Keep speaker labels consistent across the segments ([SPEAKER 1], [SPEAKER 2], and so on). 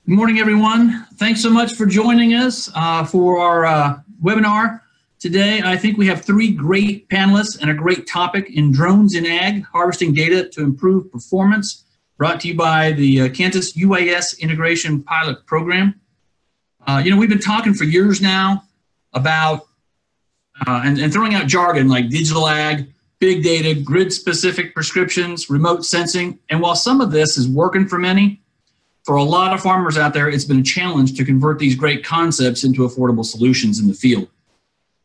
[SPEAKER 1] Good morning, everyone. Thanks so much for joining us for our webinar today. I think we have three great panelists and a great topic in drones in ag, harvesting data to improve performance, brought to you by the Kansas UAS Integration Pilot Program. We've been talking for years now about and throwing out jargon like digital ag, big data, grid-specific prescriptions, remote sensing. And while some of this is working for many, for a lot of farmers out there, it's been a challenge to convert these great concepts into affordable solutions in the field.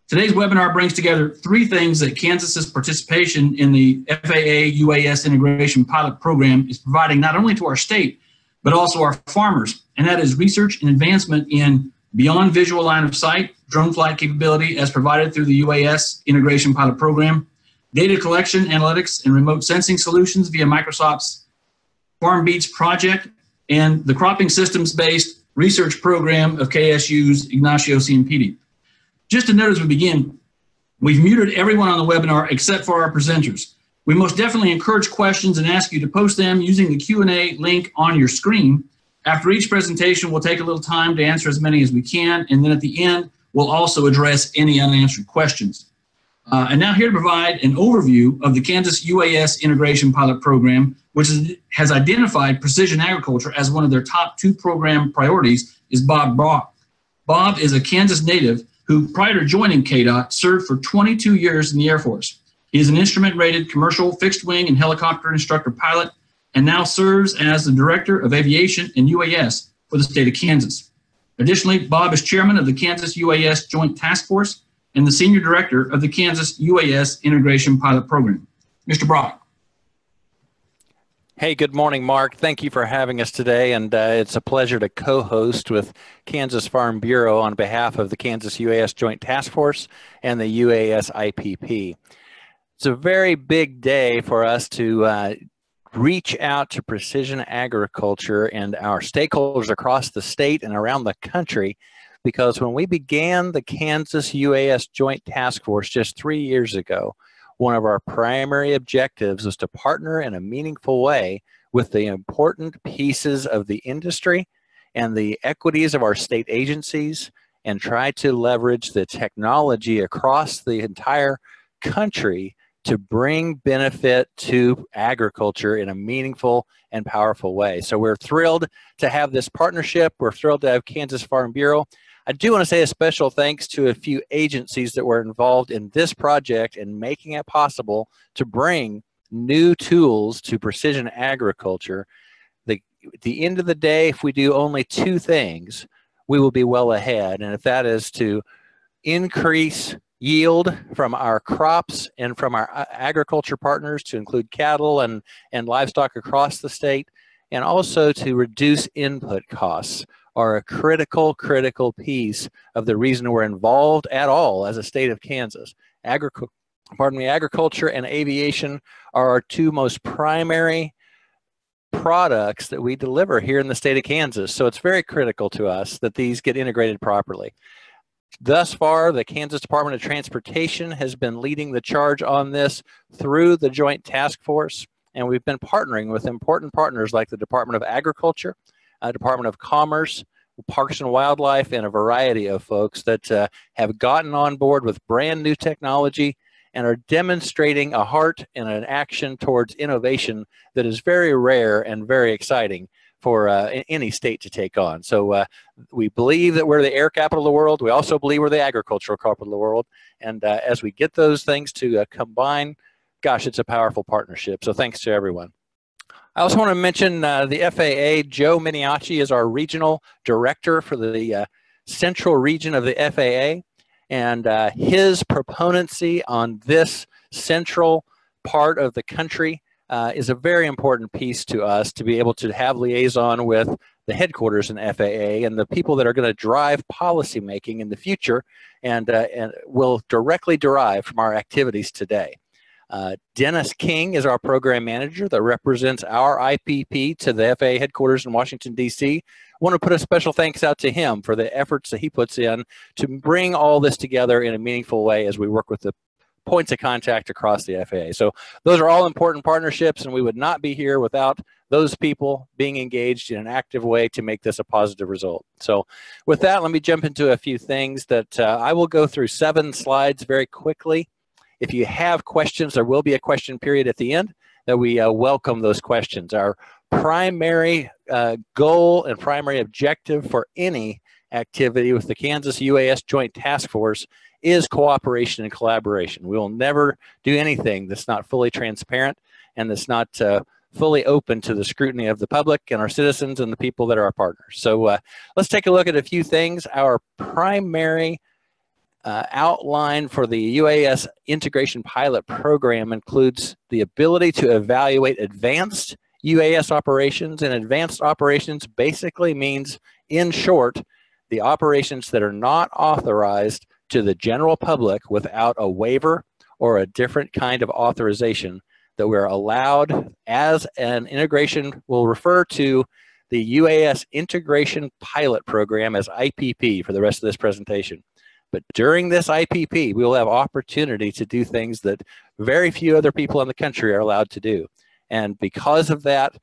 [SPEAKER 1] Today's webinar brings together three things that Kansas's participation in the FAA UAS Integration Pilot Program is providing not only to our state, but also our farmers. And that is research and advancement in beyond visual line of sight, drone flight capability as provided through the UAS Integration Pilot Program, data collection, analytics, and remote sensing solutions via Microsoft's FarmBeats project, and the cropping systems-based research program of KSU's Ignacio Ciampitti. Just a note as we begin, we've muted everyone on the webinar except for our presenters. We most definitely encourage questions and ask you to post them using the Q&A link on your screen. After each presentation, we'll take a little time to answer as many as we can, and then at the end, we'll also address any unanswered questions. And now here to provide an overview of the Kansas UAS Integration Pilot Program, which has identified precision agriculture as one of their top two program priorities, is Bob Brock. Bob is a Kansas native who, prior to joining KDOT, served for 22 years in the Air Force. He is an instrument-rated commercial fixed-wing and helicopter instructor pilot, and now serves as the Director of Aviation and UAS for the state of Kansas. Additionally, Bob is chairman of the Kansas UAS Joint Task Force and the Senior Director of the Kansas UAS Integration Pilot Program. Mr. Brock.
[SPEAKER 2] Hey, good morning, Mark. Thank you for having us today, and it's a pleasure to co-host with Kansas Farm Bureau on behalf of the Kansas UAS Joint Task Force and the UAS IPP. It's a very big day for us to reach out to precision agriculture and our stakeholders across the state and around the country, because when we began the Kansas UAS Joint Task Force just 3 years ago, one of our primary objectives was to partner in a meaningful way with the important pieces of the industry and the equities of our state agencies and try to leverage the technology across the entire country to bring benefit to agriculture in a meaningful and powerful way. So we're thrilled to have this partnership. We're thrilled to have Kansas Farm Bureau. I do want to say a special thanks to a few agencies that were involved in this project and making it possible to bring new tools to precision agriculture. At the end of the day, if we do only two things, we will be well ahead. And if that is to increase yield from our crops and from our agriculture partners to include cattle and livestock across the state, and also to reduce input costs, are a critical piece of the reason we're involved at all as a state of Kansas. Agriculture and aviation are our two most primary products that we deliver here in the state of Kansas. So it's very critical to us that these get integrated properly. Thus far, the Kansas Department of Transportation has been leading the charge on this through the Joint Task Force, and we've been partnering with important partners like the Department of Agriculture, Department of Commerce, Parks and Wildlife, and a variety of folks that have gotten on board with brand new technology and are demonstrating a heart and an action towards innovation that is very rare and very exciting for any state to take on. So we believe that we're the air capital of the world. We also believe we're the agricultural capital of the world. And as we get those things to combine, gosh, it's a powerful partnership. So thanks to everyone. I also want to mention the FAA. Joe Miniacci is our regional director for the central region of the FAA, and his proponency on this central part of the country is a very important piece to us to be able to have liaison with the headquarters in FAA and the people that are going to drive policymaking in the future and will directly derive from our activities today. Dennis King is our program manager that represents our IPP to the FAA headquarters in Washington, D.C. I want to put a special thanks out to him for the efforts that he puts in to bring all this together in a meaningful way as we work with the points of contact across the FAA. So those are all important partnerships, and we would not be here without those people being engaged in an active way to make this a positive result. So with that, let me jump into a few things that I will go through 7 slides very quickly. If you have questions, there will be a question period at the end that we welcome those questions. Our primary goal and primary objective for any activity with the Kansas UAS Joint Task Force is cooperation and collaboration. We will never do anything that's not fully transparent and that's not fully open to the scrutiny of the public and our citizens and the people that are our partners. So let's take a look at a few things. Our primary outline for the UAS Integration Pilot Program includes the ability to evaluate advanced UAS operations, and advanced operations basically means, in short, the operations that are not authorized to the general public without a waiver or a different kind of authorization that we're allowed as an integration. We'll refer to the UAS Integration Pilot Program as IPP for the rest of this presentation. But during this IPP, we will have opportunity to do things that very few other people in the country are allowed to do. And because of that,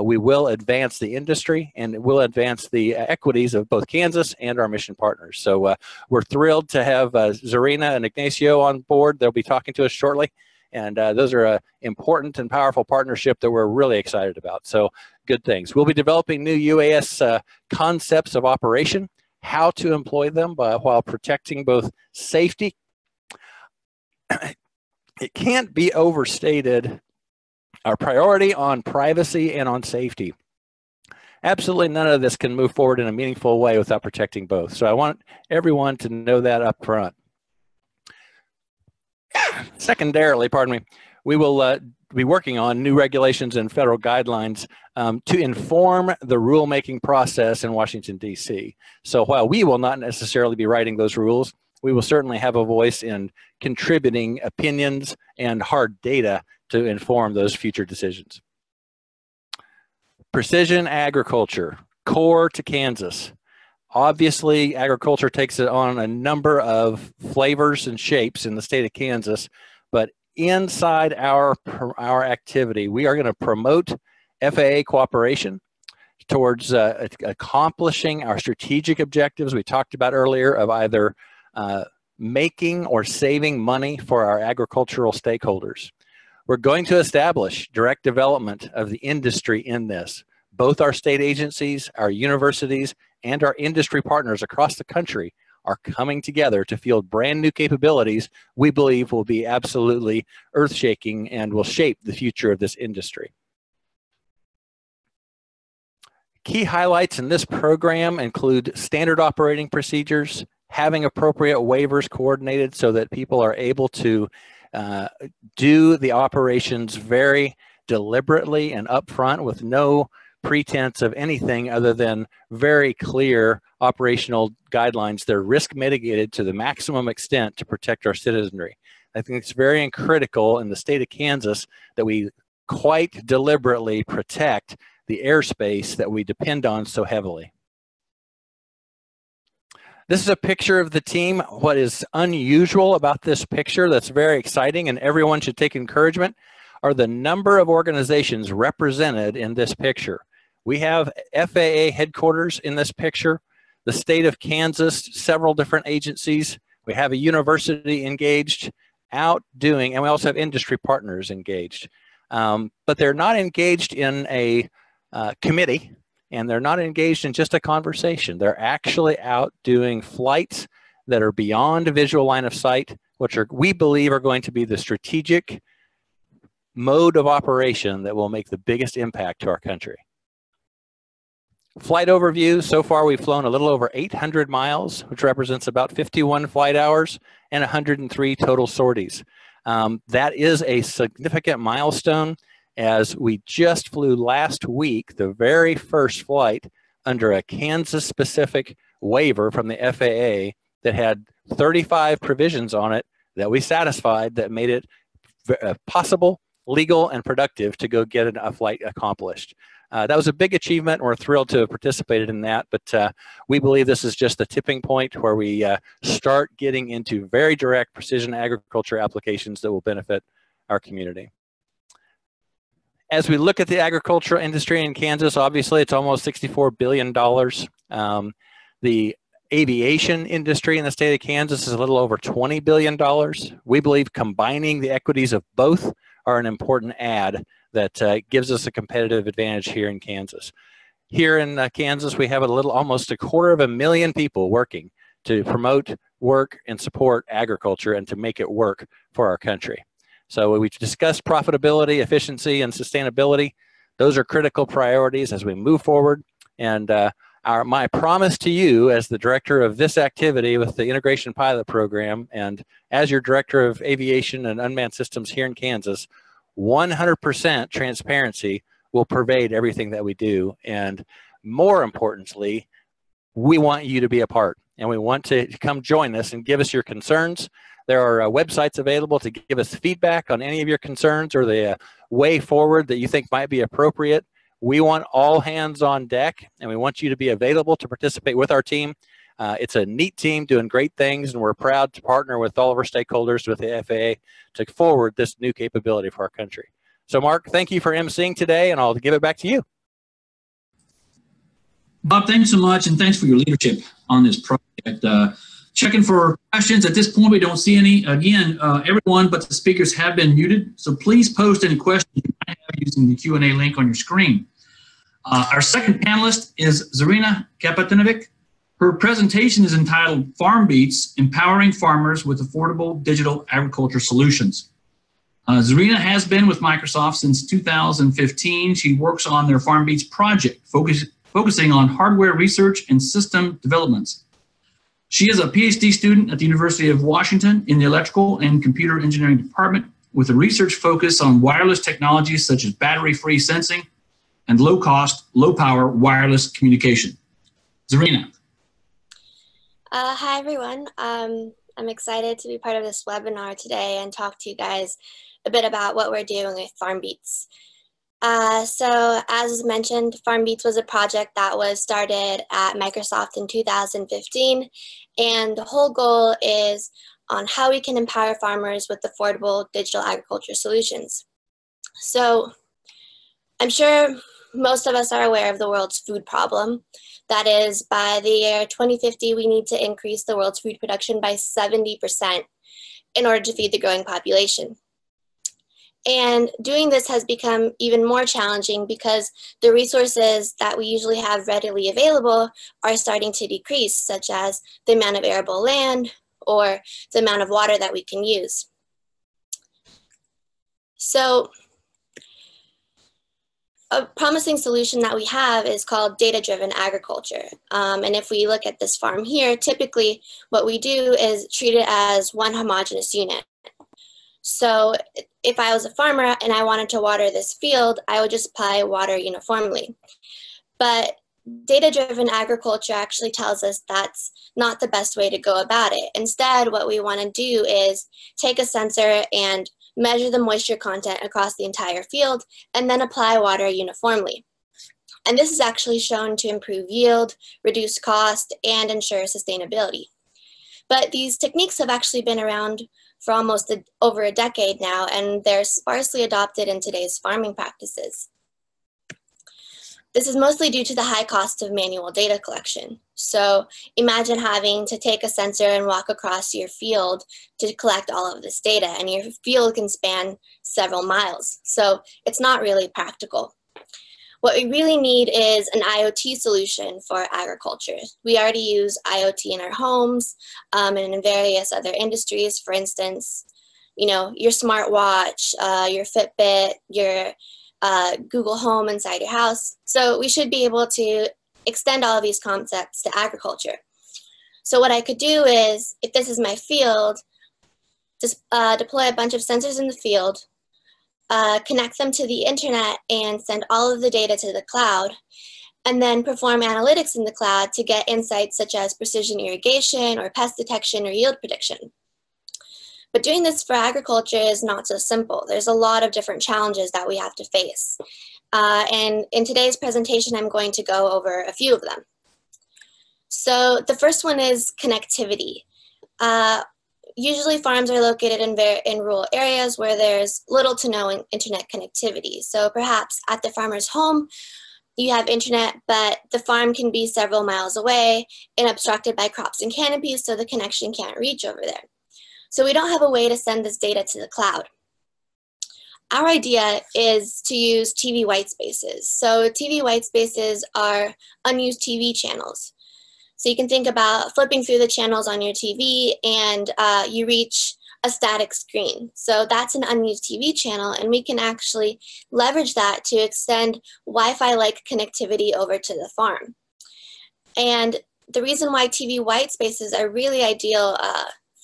[SPEAKER 2] we will advance the industry and it will advance the equities of both Kansas and our mission partners. So we're thrilled to have Zerina and Ignacio on board. They'll be talking to us shortly. And those are an important and powerful partnership that we're really excited about. So good things. We'll be developing new UAS concepts of operation, how to employ them while protecting both safety. It can't be overstated, our priority on privacy and on safety. Absolutely none of this can move forward in a meaningful way without protecting both. So I want everyone to know that up front. Secondarily, pardon me, we will be working on new regulations and federal guidelines to inform the rulemaking process in Washington, D.C. So while we will not necessarily be writing those rules, we will certainly have a voice in contributing opinions and hard data to inform those future decisions. Precision agriculture, core to Kansas. Obviously, agriculture takes it on a number of flavors and shapes in the state of Kansas, but inside our activity, we are going to promote FAA cooperation towards accomplishing our strategic objectives we talked about earlier of either making or saving money for our agricultural stakeholders. We're going to establish direct development of the industry in this. Both our state agencies, our universities, and our industry partners across the country are coming together to field brand new capabilities we believe will be absolutely earth-shaking and will shape the future of this industry. Key highlights in this program include standard operating procedures, having appropriate waivers coordinated so that people are able to do the operations very deliberately and upfront with no pretense of anything other than very clear operational guidelines that are risk mitigated to the maximum extent to protect our citizenry. I think it's very critical in the state of Kansas that we quite deliberately protect the airspace that we depend on so heavily. This is a picture of the team. What is unusual about this picture that's very exciting and everyone should take encouragement are the number of organizations represented in this picture. We have FAA headquarters in this picture, the state of Kansas, several different agencies. We have a university engaged out doing, and we also have industry partners engaged. But they're not engaged in a committee, and they're not engaged in just a conversation. They're actually out doing flights that are beyond a visual line of sight, which we believe are going to be the strategic mode of operation that will make the biggest impact to our country. Flight overview, so far we've flown a little over 800 miles, which represents about 51 flight hours and 103 total sorties. That is a significant milestone, as we just flew last week the very first flight under a Kansas-specific waiver from the FAA that had 35 provisions on it that we satisfied that made it possible, legal, and productive to go get a flight accomplished. That was a big achievement. We're thrilled to have participated in that, but we believe this is just the tipping point where we start getting into very direct precision agriculture applications that will benefit our community. As we look at the agricultural industry in Kansas, obviously it's almost $64 billion. The aviation industry in the state of Kansas is a little over $20 billion. We believe combining the equities of both are an important add that gives us a competitive advantage here in Kansas. Here in Kansas, we have almost 250,000 people working to promote, work, and support agriculture and to make it work for our country. So we've discussed profitability, efficiency, and sustainability. Those are critical priorities as we move forward. And my promise to you as the director of this activity with the Integration Pilot Program and as your director of aviation and unmanned systems here in Kansas, 100% transparency will pervade everything that we do. And more importantly, we want you to be a part and we want to come join us and give us your concerns. There are websites available to give us feedback on any of your concerns or the way forward that you think might be appropriate. We want all hands on deck and we want you to be available to participate with our team. It's a neat team doing great things, and we're proud to partner with all of our stakeholders with the FAA to forward this new capability for our country. So Mark, thank you for emceeing today, and I'll give it back to you.
[SPEAKER 1] Bob, thanks so much, and thanks for your leadership on this project. Checking for questions. At this point, we don't see any. Again, everyone but the speakers have been muted, so please post any questions you might have using the Q&A link on your screen. Our second panelist is Zerina Kapetanovic. Her presentation is entitled FarmBeats, Empowering Farmers with Affordable Digital Agriculture Solutions. Zerina has been with Microsoft since 2015. She works on their FarmBeats project, focusing on hardware research and system developments. She is a PhD student at the University of Washington in the Electrical and Computer Engineering Department with a research focus on wireless technologies such as battery-free sensing and low-cost, low-power wireless communication. Zerina.
[SPEAKER 3] Hi, everyone. I'm excited to be part of this webinar today and talk to you guys a bit about what we're doing with FarmBeats. So as mentioned, FarmBeats was a project that was started at Microsoft in 2015, and the whole goal is on how we can empower farmers with affordable digital agriculture solutions. So I'm sure most of us are aware of the world's food problem. That is, by the year 2050, we need to increase the world's food production by 70% in order to feed the growing population. And doing this has become even more challenging because the resources that we usually have readily available are starting to decrease, such as the amount of arable land or the amount of water that we can use. So a promising solution that we have is called data-driven agriculture. And if we look at this farm here, typically what we do is treat it as one homogeneous unit. So if I was a farmer and I wanted to water this field, I would just apply water uniformly. But data-driven agriculture actually tells us that's not the best way to go about it. Instead, what we want to do is take a sensor and measure the moisture content across the entire field, and then apply water uniformly. And this is actually shown to improve yield, reduce cost, and ensure sustainability. But these techniques have actually been around for almost over a decade now, and they're sparsely adopted in today's farming practices. This is mostly due to the high cost of manual data collection. So imagine having to take a sensor and walk across your field to collect all of this data, and your field can span several miles. So it's not really practical. What we really need is an IoT solution for agriculture. We already use IoT in our homes and in various other industries. For instance, you know, your smartwatch, your Fitbit, your Google Home inside your house. So we should be able to extend all of these concepts to agriculture. So what I could do is, if this is my field, just deploy a bunch of sensors in the field, connect them to the internet and send all of the data to the cloud, and then perform analytics in the cloud to get insights such as precision irrigation or pest detection or yield prediction. But doing this for agriculture is not so simple. There's a lot of different challenges that we have to face. And in today's presentation, I'm going to go over a few of them. So the first one is connectivity. Usually farms are located in rural areas where there's little to no internet connectivity. So perhaps at the farmer's home, you have internet, but the farm can be several miles away and obstructed by crops and canopies, so the connection can't reach over there. So we don't have a way to send this data to the cloud. Our idea is to use TV white spaces. So TV white spaces are unused TV channels. So you can think about flipping through the channels on your TV and you reach a static screen. So that's an unused TV channel, and we can actually leverage that to extend Wi-Fi-like connectivity over to the farm. And the reason why TV white spaces are really ideal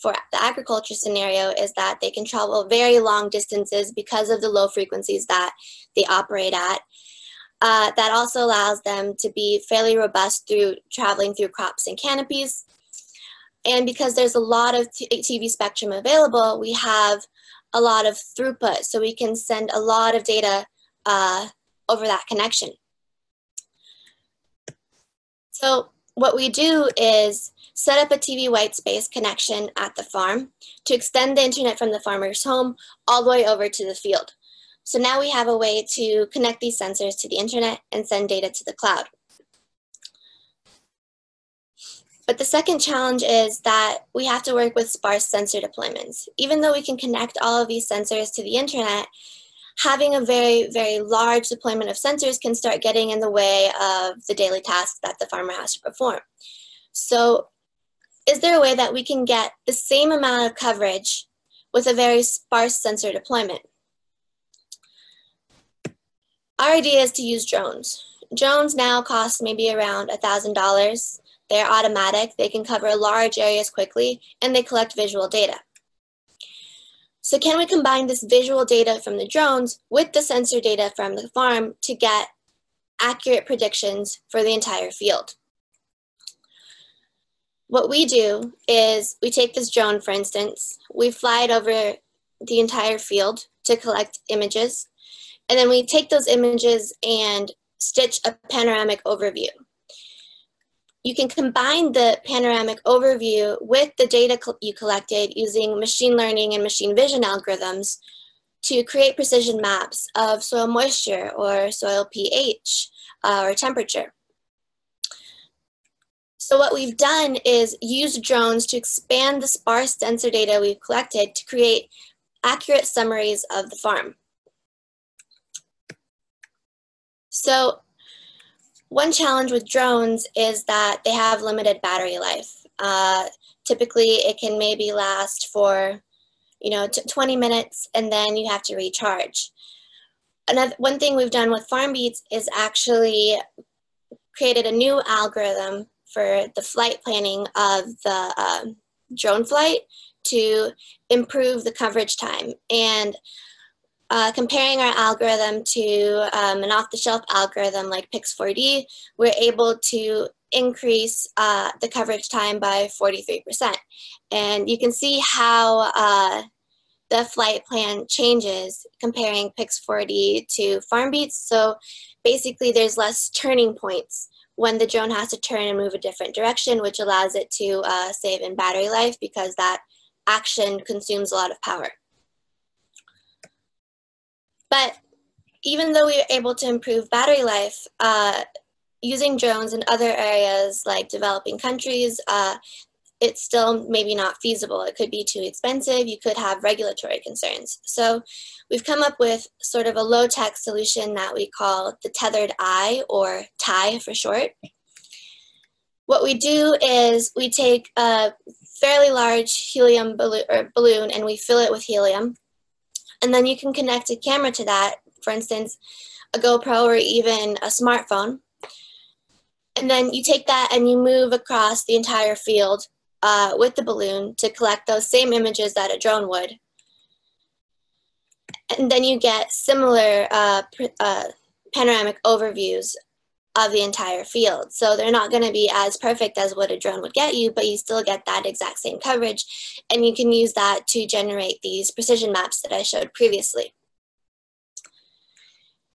[SPEAKER 3] for the agriculture scenario is that they can travel very long distances because of the low frequencies that they operate at. That also allows them to be fairly robust through traveling through crops and canopies. And because there's a lot of TV spectrum available, we have a lot of throughput, so we can send a lot of data over that connection. So what we do is set up a TV white space connection at the farm to extend the internet from the farmer's home all the way over to the field. So now we have a way to connect these sensors to the internet and send data to the cloud. But the second challenge is that we have to work with sparse sensor deployments. Even though we can connect all of these sensors to the internet, having a very, very large deployment of sensors can start getting in the way of the daily tasks that the farmer has to perform. So is there a way that we can get the same amount of coverage with a very sparse sensor deployment? Our idea is to use drones. Drones now cost maybe around $1,000. They're automatic, they can cover large areas quickly, and they collect visual data. So can we combine this visual data from the drones with the sensor data from the farm to get accurate predictions for the entire field? What we do is we take this drone, for instance, we fly it over the entire field to collect images, and then we take those images and stitch a panoramic overview. You can combine the panoramic overview with the data you collected using machine learning and machine vision algorithms to create precision maps of soil moisture or soil pH or temperature. So what we've done is use drones to expand the sparse sensor data we've collected to create accurate summaries of the farm. So one challenge with drones is that they have limited battery life. Typically, it can maybe last for 20 minutes, and then you have to recharge. One thing we've done with FarmBeats is actually created a new algorithm for the flight planning of the drone flight to improve the coverage time. And comparing our algorithm to an off-the-shelf algorithm like Pix4D, we're able to increase the coverage time by 43%. And you can see how the flight plan changes comparing Pix4D to FarmBeats. So basically there's less turning points when the drone has to turn and move a different direction, which allows it to save in battery life because that action consumes a lot of power. But even though we were able to improve battery life, using drones in other areas like developing countries, it's still maybe not feasible. It could be too expensive. You could have regulatory concerns. So we've come up with sort of a low-tech solution that we call the tethered eye, or TIE for short. What we do is we take a fairly large helium balloon and we fill it with helium. And then you can connect a camera to that, for instance, a GoPro or even a smartphone. And then you take that and you move across the entire field with the balloon to collect those same images that a drone would. And then you get similar panoramic overviews of the entire field. So they're not going to be as perfect as what a drone would get you, but you still get that exact same coverage. And you can use that to generate these precision maps that I showed previously.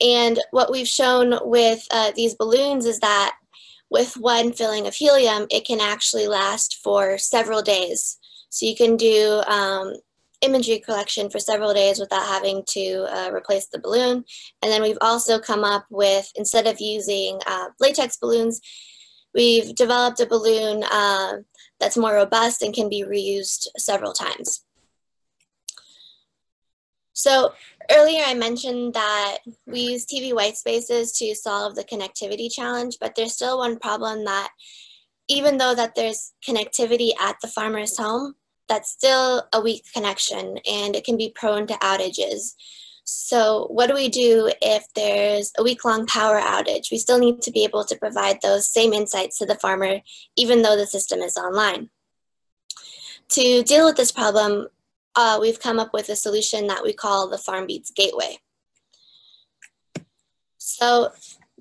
[SPEAKER 3] And what we've shown with these balloons is that with one filling of helium, it can actually last for several days. So you can do imagery collection for several days without having to replace the balloon. And then we've also come up with, instead of using latex balloons, we've developed a balloon that's more robust and can be reused several times. So earlier I mentioned that we use TV white spaces to solve the connectivity challenge, but there's still one problem, that even though that there's connectivity at the farmer's home, that's still a weak connection and it can be prone to outages. So what do we do if there's a week-long power outage? We still need to be able to provide those same insights to the farmer, even though the system is online. To deal with this problem, we've come up with a solution that we call the FarmBeats Gateway. So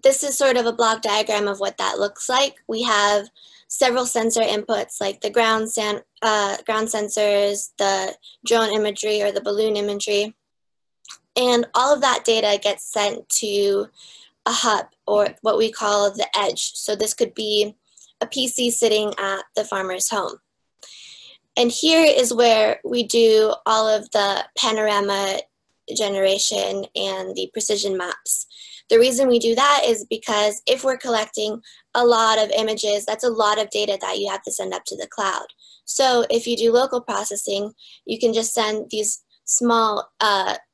[SPEAKER 3] this is sort of a block diagram of what that looks like. We have several sensor inputs like the ground sensors, the drone imagery or the balloon imagery, and all of that data gets sent to a hub, or what we call the edge. So this could be a PC sitting at the farmer's home. And here is where we do all of the panorama generation and the precision maps. The reason we do that is because if we're collecting a lot of images, that's a lot of data that you have to send up to the cloud. So if you do local processing, you can just send these small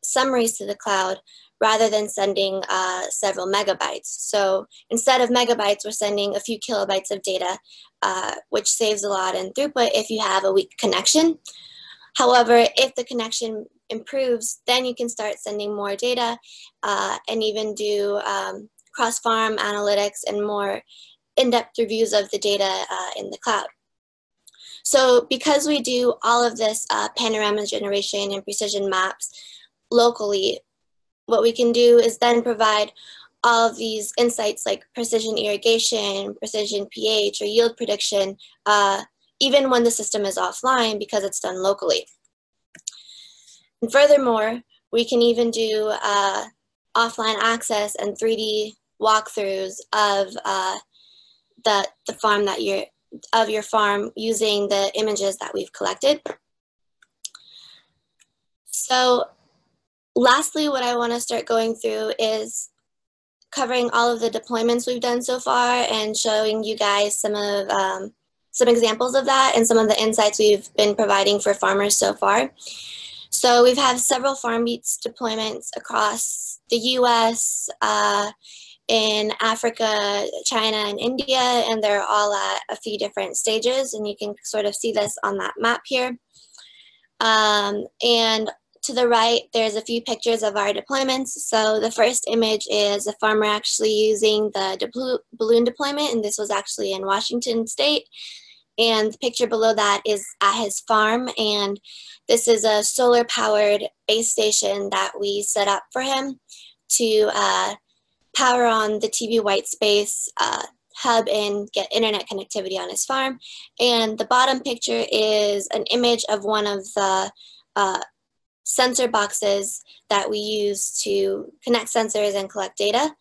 [SPEAKER 3] summaries to the cloud rather than sending several megabytes. So instead of megabytes, we're sending a few kilobytes of data, which saves a lot in throughput if you have a weak connection. However, if the connection improves, then you can start sending more data and even do cross-farm analytics and more in-depth reviews of the data in the cloud. So because we do all of this panorama generation and precision maps locally, what we can do is then provide all of these insights like precision irrigation, precision pH, or yield prediction, even when the system is offline, because it's done locally. And furthermore, we can even do offline access and 3D walkthroughs of the farm that your farm using the images that we've collected. So lastly, what I want to start going through is covering all of the deployments we've done so far and showing you guys some examples of that and some of the insights we've been providing for farmers so far. So we've had several FarmBeats deployments across the US, in Africa, China, and India, and they're all at a few different stages, and you can sort of see this on that map here. And to the right, there's a few pictures of our deployments. So the first image is a farmer actually using the balloon deployment, and this was actually in Washington State. And the picture below that is at his farm, and this is a solar-powered base station that we set up for him to power on the TV white space hub and get internet connectivity on his farm. And the bottom picture is an image of one of the sensor boxes that we use to connect sensors and collect data.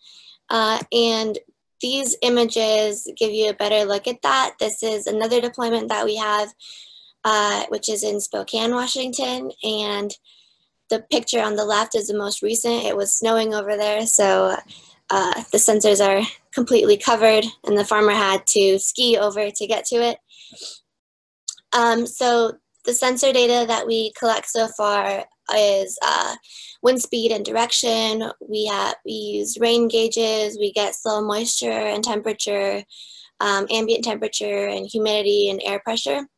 [SPEAKER 3] And these images give you a better look at that. This is another deployment that we have, which is in Spokane, Washington. And the picture on the left is the most recent. It was snowing over there, so the sensors are completely covered and the farmer had to ski over to get to it. So the sensor data that we collect so far is wind speed and direction. We use rain gauges, we get soil moisture and temperature, ambient temperature and humidity and air pressure.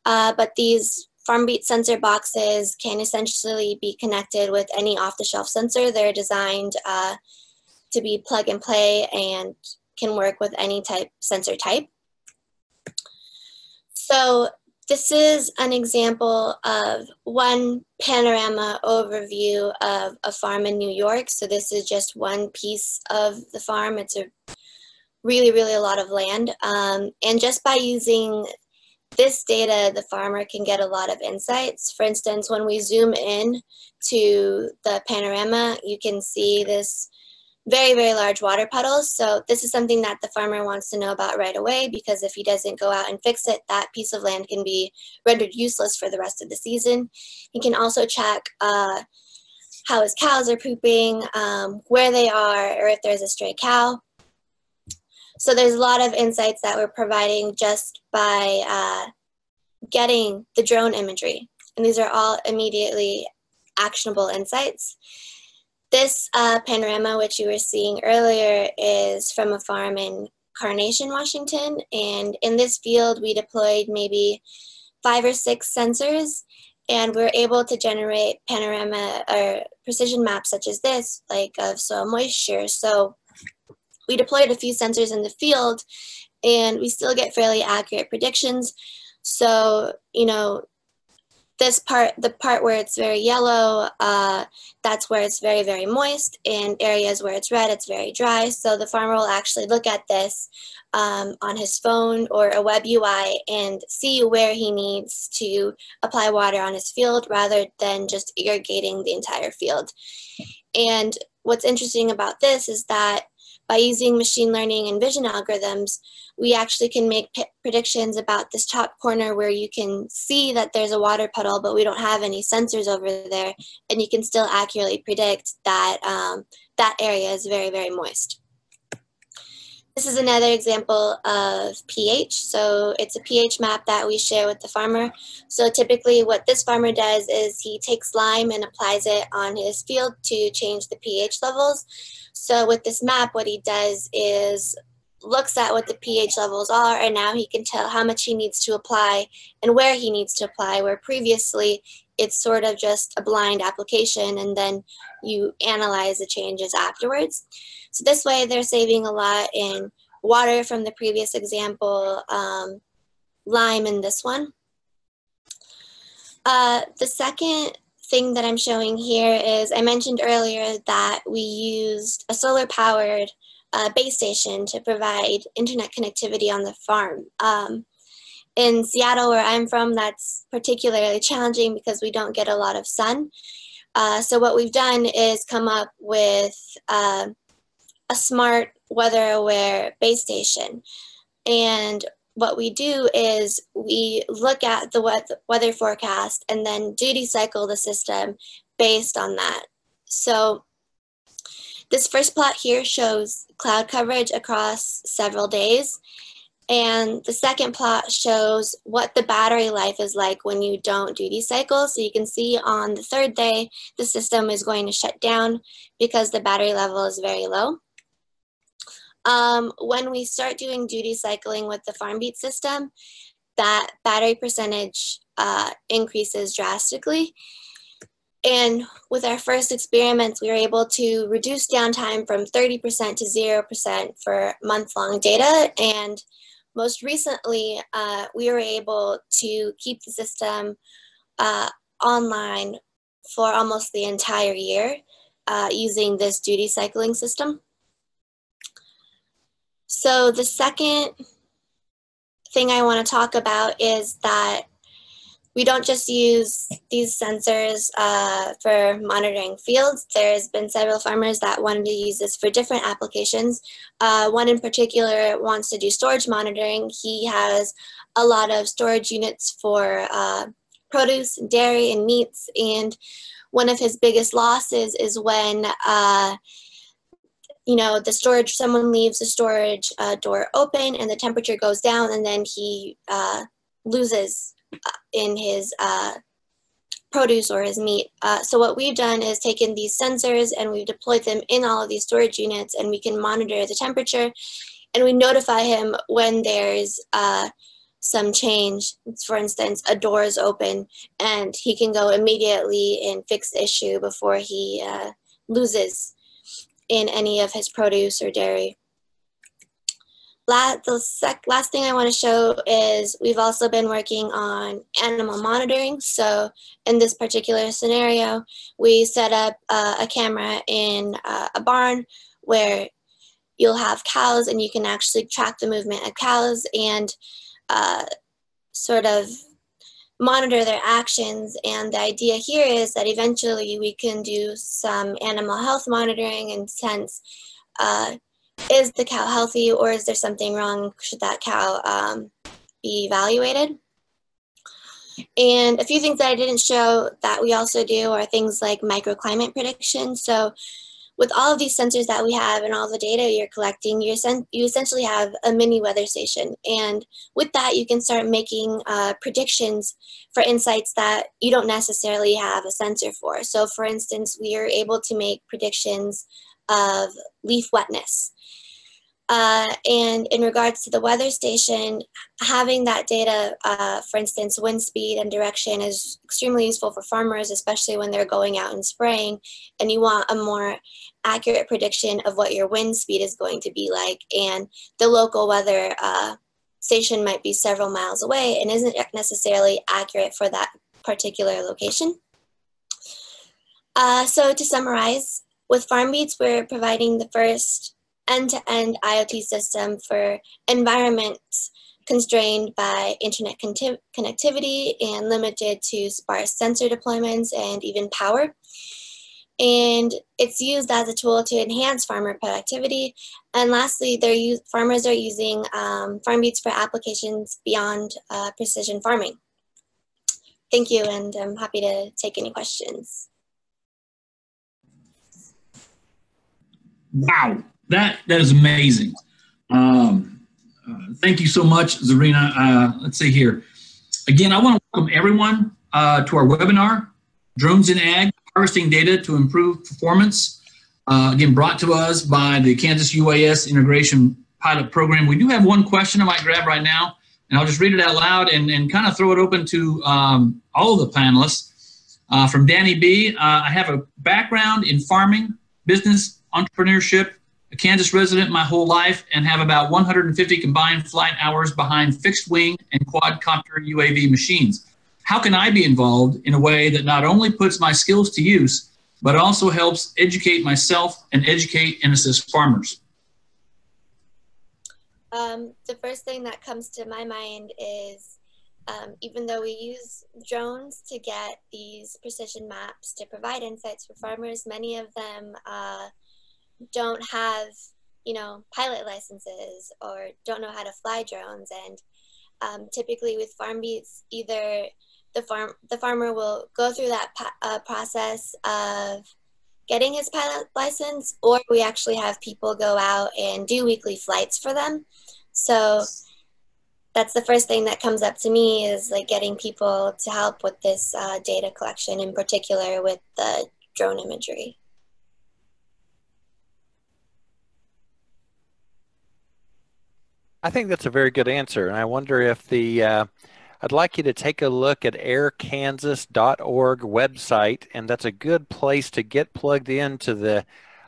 [SPEAKER 3] But these FarmBeats sensor boxes can essentially be connected with any off-the-shelf sensor. They're designed to be plug and play and can work with any sensor type. So this is an example of one panorama overview of a farm in New York. So this is just one piece of the farm. It's a really a lot of land. And just by using this data, the farmer can get a lot of insights. For instance, when we zoom in to the panorama, you can see this very, very large water puddles. So this is something that the farmer wants to know about right away, because if he doesn't go out and fix it, that piece of land can be rendered useless for the rest of the season. He can also check how his cows are pooping, where they are, or if there's a stray cow. So there's a lot of insights that we're providing just by getting the drone imagery. And these are all immediately actionable insights. This panorama, which you were seeing earlier, is from a farm in Carnation, Washington. And in this field, we deployed maybe 5 or 6 sensors, and we're able to generate panorama or precision maps such as this, like of soil moisture. So we deployed a few sensors in the field, and we still get fairly accurate predictions. So, you know, this part, the part where it's very yellow, that's where it's very, very moist. In areas where it's red, it's very dry. So the farmer will actually look at this on his phone or a web UI and see where he needs to apply water on his field rather than just irrigating the entire field. And what's interesting about this is that by using machine learning and vision algorithms, we actually can make predictions about this top corner where you can see that there's a water puddle, but we don't have any sensors over there, and you can still accurately predict that that area is very, very moist. This is another example of pH. So it's a pH map that we share with the farmer. So typically what this farmer does is he takes lime and applies it on his field to change the pH levels. So with this map, what he does is looks at what the pH levels are, and now he can tell how much he needs to apply and where he needs to apply, where previously it's sort of just a blind application and then you analyze the changes afterwards. So this way they're saving a lot in water from the previous example, lime in this one. The second thing that I'm showing here is, I mentioned earlier that we used a solar-powered base station to provide internet connectivity on the farm. In Seattle, where I'm from, that's particularly challenging because we don't get a lot of sun. So what we've done is come up with a smart weather-aware base station. And what we do is we look at the weather forecast and then duty cycle the system based on that. So this first plot here shows cloud coverage across several days. And the second plot shows what the battery life is like when you don't duty cycle. So you can see on the third day, the system is going to shut down because the battery level is very low. When we start doing duty cycling with the FarmBeats system, that battery percentage increases drastically. And with our first experiments, we were able to reduce downtime from 30% to 0% for month-long data. And most recently, we were able to keep the system online for almost the entire year using this duty cycling system. So the second thing I want to talk about is that we don't just use these sensors for monitoring fields. There's been several farmers that wanted to use this for different applications. One in particular wants to do storage monitoring. He has a lot of storage units for produce, dairy, and meats. And one of his biggest losses is when you know, the storage, someone leaves the storage door open and the temperature goes down, and then he loses in his produce or his meat. So what we've done is taken these sensors and we've deployed them in all of these storage units, and we can monitor the temperature, and we notify him when there's some change. For instance, a door is open, and he can go immediately and fix the issue before he loses in any of his produce or dairy. The last thing I want to show is we've also been working on animal monitoring. So in this particular scenario, we set up a camera in a barn where you'll have cows, and you can actually track the movement of cows and sort of monitor their actions. And the idea here is that eventually we can do some animal health monitoring and sense is the cow healthy, or is there something wrong? Should that cow be evaluated? And a few things that I didn't show that we also do are things like microclimate prediction. So with all of these sensors that we have and all the data you're collecting, you essentially have a mini weather station. And with that, you can start making predictions for insights that you don't necessarily have a sensor for. So for instance, we are able to make predictions of leaf wetness. And in regards to the weather station, having that data, for instance, wind speed and direction is extremely useful for farmers, especially when they're going out and spraying, and you want a more accurate prediction of what your wind speed is going to be like. And the local weather station might be several miles away and isn't necessarily accurate for that particular location. So to summarize, with FarmBeats, we're providing the first end-to-end IoT system for environments constrained by internet connectivity and limited to sparse sensor deployments and even power. And it's used as a tool to enhance farmer productivity. And lastly, farmers are using FarmBeats for applications beyond precision farming. Thank you, and I'm happy to take any questions.
[SPEAKER 1] Wow. That is amazing. Thank you so much, Zerina. Let's see here. Again, I want to welcome everyone to our webinar, Drones in Ag, Harvesting Data to Improve Performance. Again, brought to us by the Kansas UAS Integration Pilot Program. We do have one question I might grab right now, and I'll just read it out loud and kind of throw it open to all of the panelists. From Danny B. I have a background in farming, business, entrepreneurship, a Kansas resident my whole life, and have about 150 combined flight hours behind fixed wing and quadcopter UAV machines. How can I be involved in a way that not only puts my skills to use, but also helps educate myself and educate and assist farmers?
[SPEAKER 3] The first thing that comes to my mind is even though we use drones to get these precision maps to provide insights for farmers, many of them don't have, pilot licenses or don't know how to fly drones. And typically with FarmBeats, either the farmer will go through that process of getting his pilot license, or we actually have people go out and do weekly flights for them. So that's the first thing that comes up to me, is like getting people to help with this data collection, in particular with the drone imagery.
[SPEAKER 2] I think that's a very good answer, and I wonder if I'd like you to take a look at airkansas.org website, and that's a good place to get plugged into the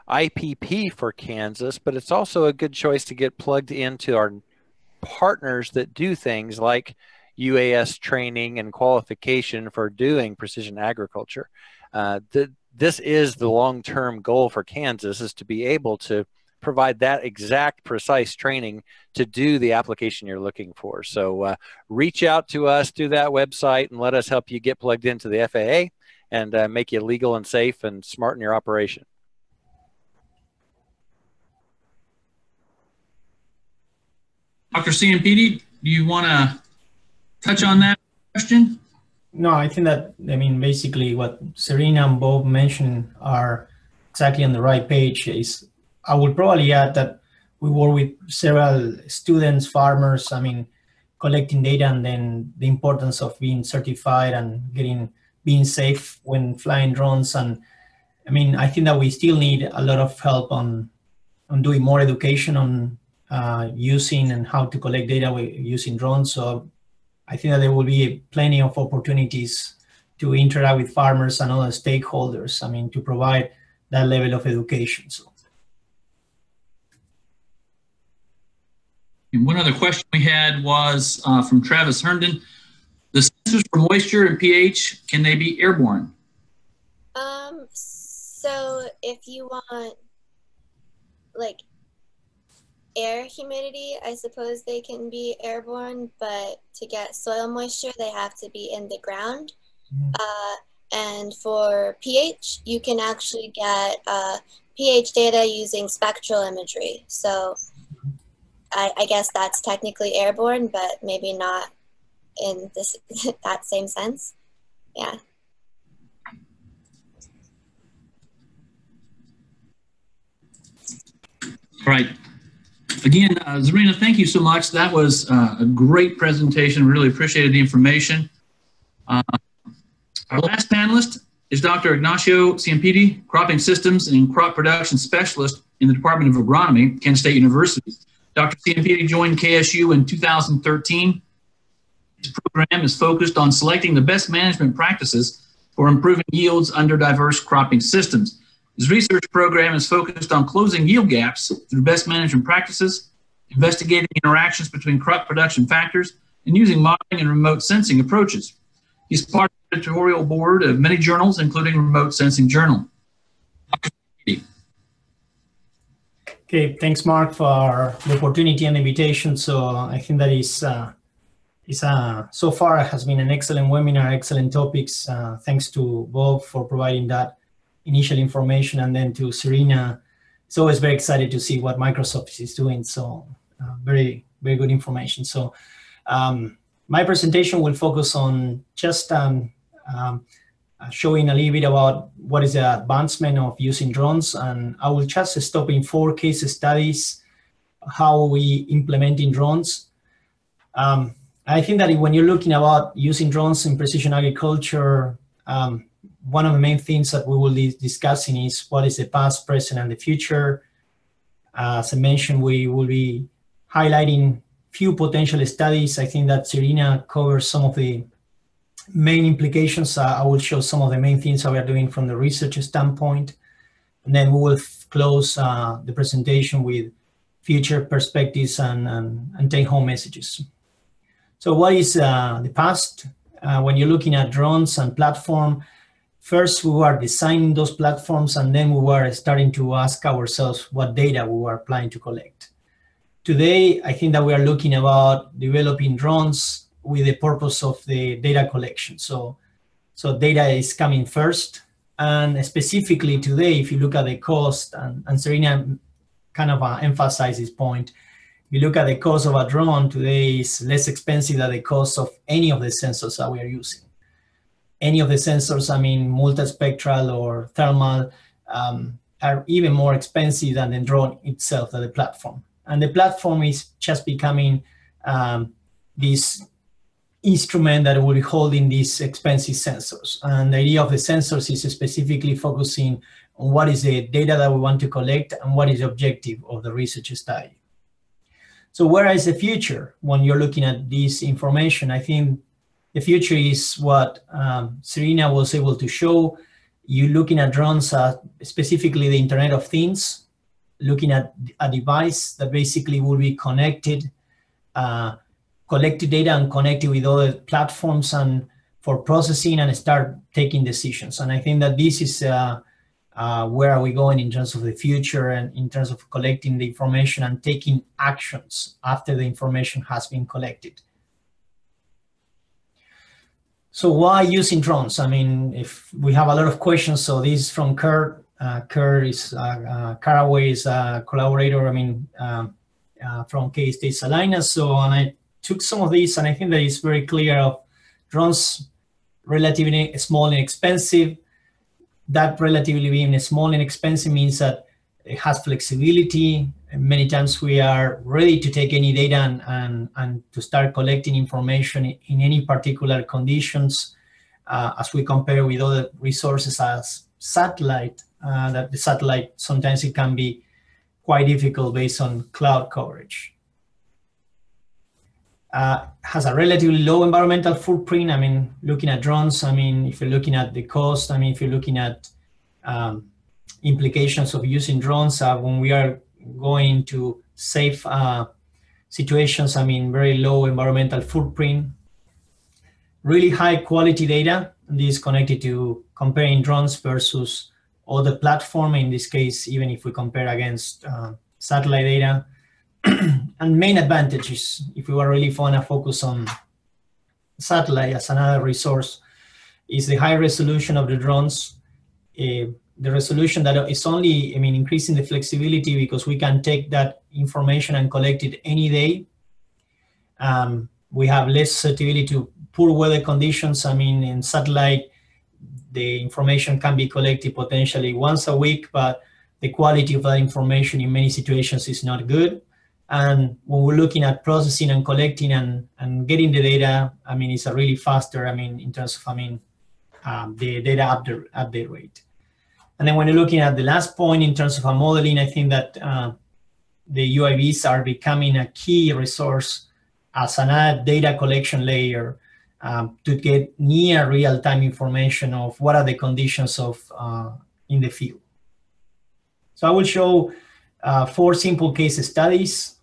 [SPEAKER 2] IPP for Kansas, but it's also a good choice to get plugged into our partners that do things like UAS training and qualification for doing precision agriculture. This is the long-term goal for Kansas, is to be able to provide that exact precise training to do the application you're looking for. So reach out to us through that website and let us help you get plugged into the FAA and make you legal and safe and smart in your operation.
[SPEAKER 1] Dr. Ciampitti, do you want to touch on that question?
[SPEAKER 4] No, I think that, basically what Zerina and Bob mentioned are exactly on the right page. I would probably add that we work with several students, farmers, collecting data, and then the importance of being certified and being safe when flying drones. And I think that we still need a lot of help on doing more education on using and how to collect data using drones. So I think that there will be plenty of opportunities to interact with farmers and other stakeholders, to provide that level of education. So.
[SPEAKER 1] And one other question we had was from Travis Herndon. The sensors for moisture and pH, can they be airborne?
[SPEAKER 3] So if you want like air humidity, I suppose they can be airborne, but to get soil moisture, they have to be in the ground. And for pH, you can actually get pH data using spectral imagery. So I guess that's technically airborne, but maybe not in this that same sense. Yeah.
[SPEAKER 1] All right. Again, Zerina, thank you so much. That was a great presentation. Really appreciated the information. Our last panelist is Dr. Ignacio Ciampitti, Cropping Systems and Crop Production Specialist in the Department of Agronomy, Kent State University. Dr. Ciampitti joined KSU in 2013. His program is focused on selecting the best management practices for improving yields under diverse cropping systems. His research program is focused on closing yield gaps through best management practices, investigating interactions between crop production factors, and using modeling and remote sensing approaches. He's part of the editorial board of many journals, including Remote Sensing Journal.
[SPEAKER 4] Okay, thanks, Mark, for the opportunity and invitation. So I think that so far has been an excellent webinar, excellent topics. Thanks to Bob for providing that initial information, and then to Zerina. It's always very excited to see what Microsoft is doing. So very, very good information. So my presentation will focus on just showing a little bit about what is the advancement of using drones, and I will just stop in 4 case studies, how we implementing drones. I think that when you're looking about using drones in precision agriculture, one of the main things that we will be discussing is what is the past, present, and the future. As I mentioned, we will be highlighting few potential studies. I think that Zerina covers some of the main implications. I will show some of the main things that we are doing from the research standpoint. And then we will close the presentation with future perspectives and take-home messages. So what is the past? When you're looking at drones and platform, first we were designing those platforms, and then we were starting to ask ourselves what data we were planning to collect. Today, I think that we are looking about developing drones with the purpose of the data collection. So data is coming first, and specifically today, if you look at the cost, and Zerina kind of emphasized this point, if you look at the cost of a drone today is less expensive than the cost of any of the sensors that we are using. Any of the sensors, I mean, multispectral or thermal, are even more expensive than the drone itself, than the platform. And the platform is just becoming this instrument that will be holding these expensive sensors. And the idea of the sensors is specifically focusing on what is the data that we want to collect and what is the objective of the research study. So where is the future when you're looking at this information? I think the future is what Zerina was able to show. You're looking at drones, specifically the Internet of Things, looking at a device that basically will be connected, collected data and connected with other platforms and for processing and start taking decisions. And I think that this is where are we going in terms of the future and in terms of collecting the information and taking actions after the information has been collected. So why using drones? I mean, if we have a lot of questions, so this is from Kurt. Kurt is Caraway is a collaborator, I mean, from K-State Salinas. So, and I took some of these, and I think that it's very clear of drones relatively small and expensive. That relatively being small and expensive means that it has flexibility. And many times we are ready to take any data and to start collecting information in any particular conditions as we compare with other resources as satellite. That the satellite, sometimes it can be quite difficult based on cloud coverage. Has a relatively low environmental footprint. I mean, looking at drones, I mean, if you're looking at the cost, I mean, if you're looking at implications of using drones when we are going to safe situations, I mean, very low environmental footprint, really high quality data. This is connected to comparing drones versus other platform, in this case, even if we compare against satellite data. And main advantages, if we were really want to focus on satellite as another resource, is the high resolution of the drones. The resolution that is only, increasing the flexibility because we can take that information and collect it any day. We have less susceptibility to poor weather conditions. In satellite, the information can be collected potentially once a week, but the quality of that information in many situations is not good. And when we're looking at processing and collecting and getting the data, it's a really faster, in terms of, the data update rate. And then when you're looking at the last point in terms of modeling, I think that the UAVs are becoming a key resource as another data collection layer to get near real-time information of what are the conditions of in the field. So I will show 4 simple case studies.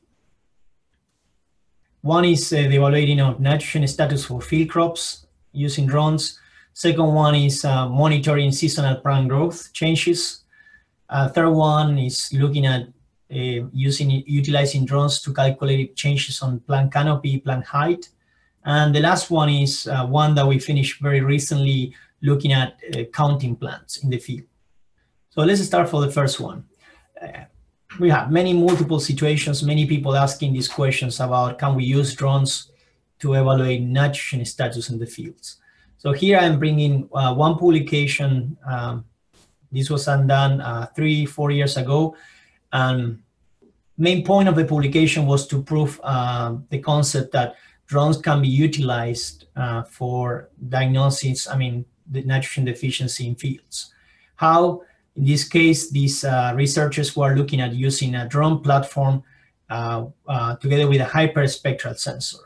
[SPEAKER 4] One is the evaluating of nitrogen status for field crops using drones. Second one is monitoring seasonal plant growth changes. Third one is looking at utilizing drones to calculate changes on plant canopy, plant height. And the last one is one that we finished very recently, looking at counting plants in the field. So let's start for the first one. We have multiple situations, many people asking these questions about can we use drones to evaluate nitrogen status in the fields. So here I'm bringing one publication. This was done 3-4 years ago. And main point of the publication was to prove the concept that drones can be utilized for diagnosis, the nitrogen deficiency in fields. How? In this case, these researchers were looking at using a drone platform together with a hyperspectral sensor.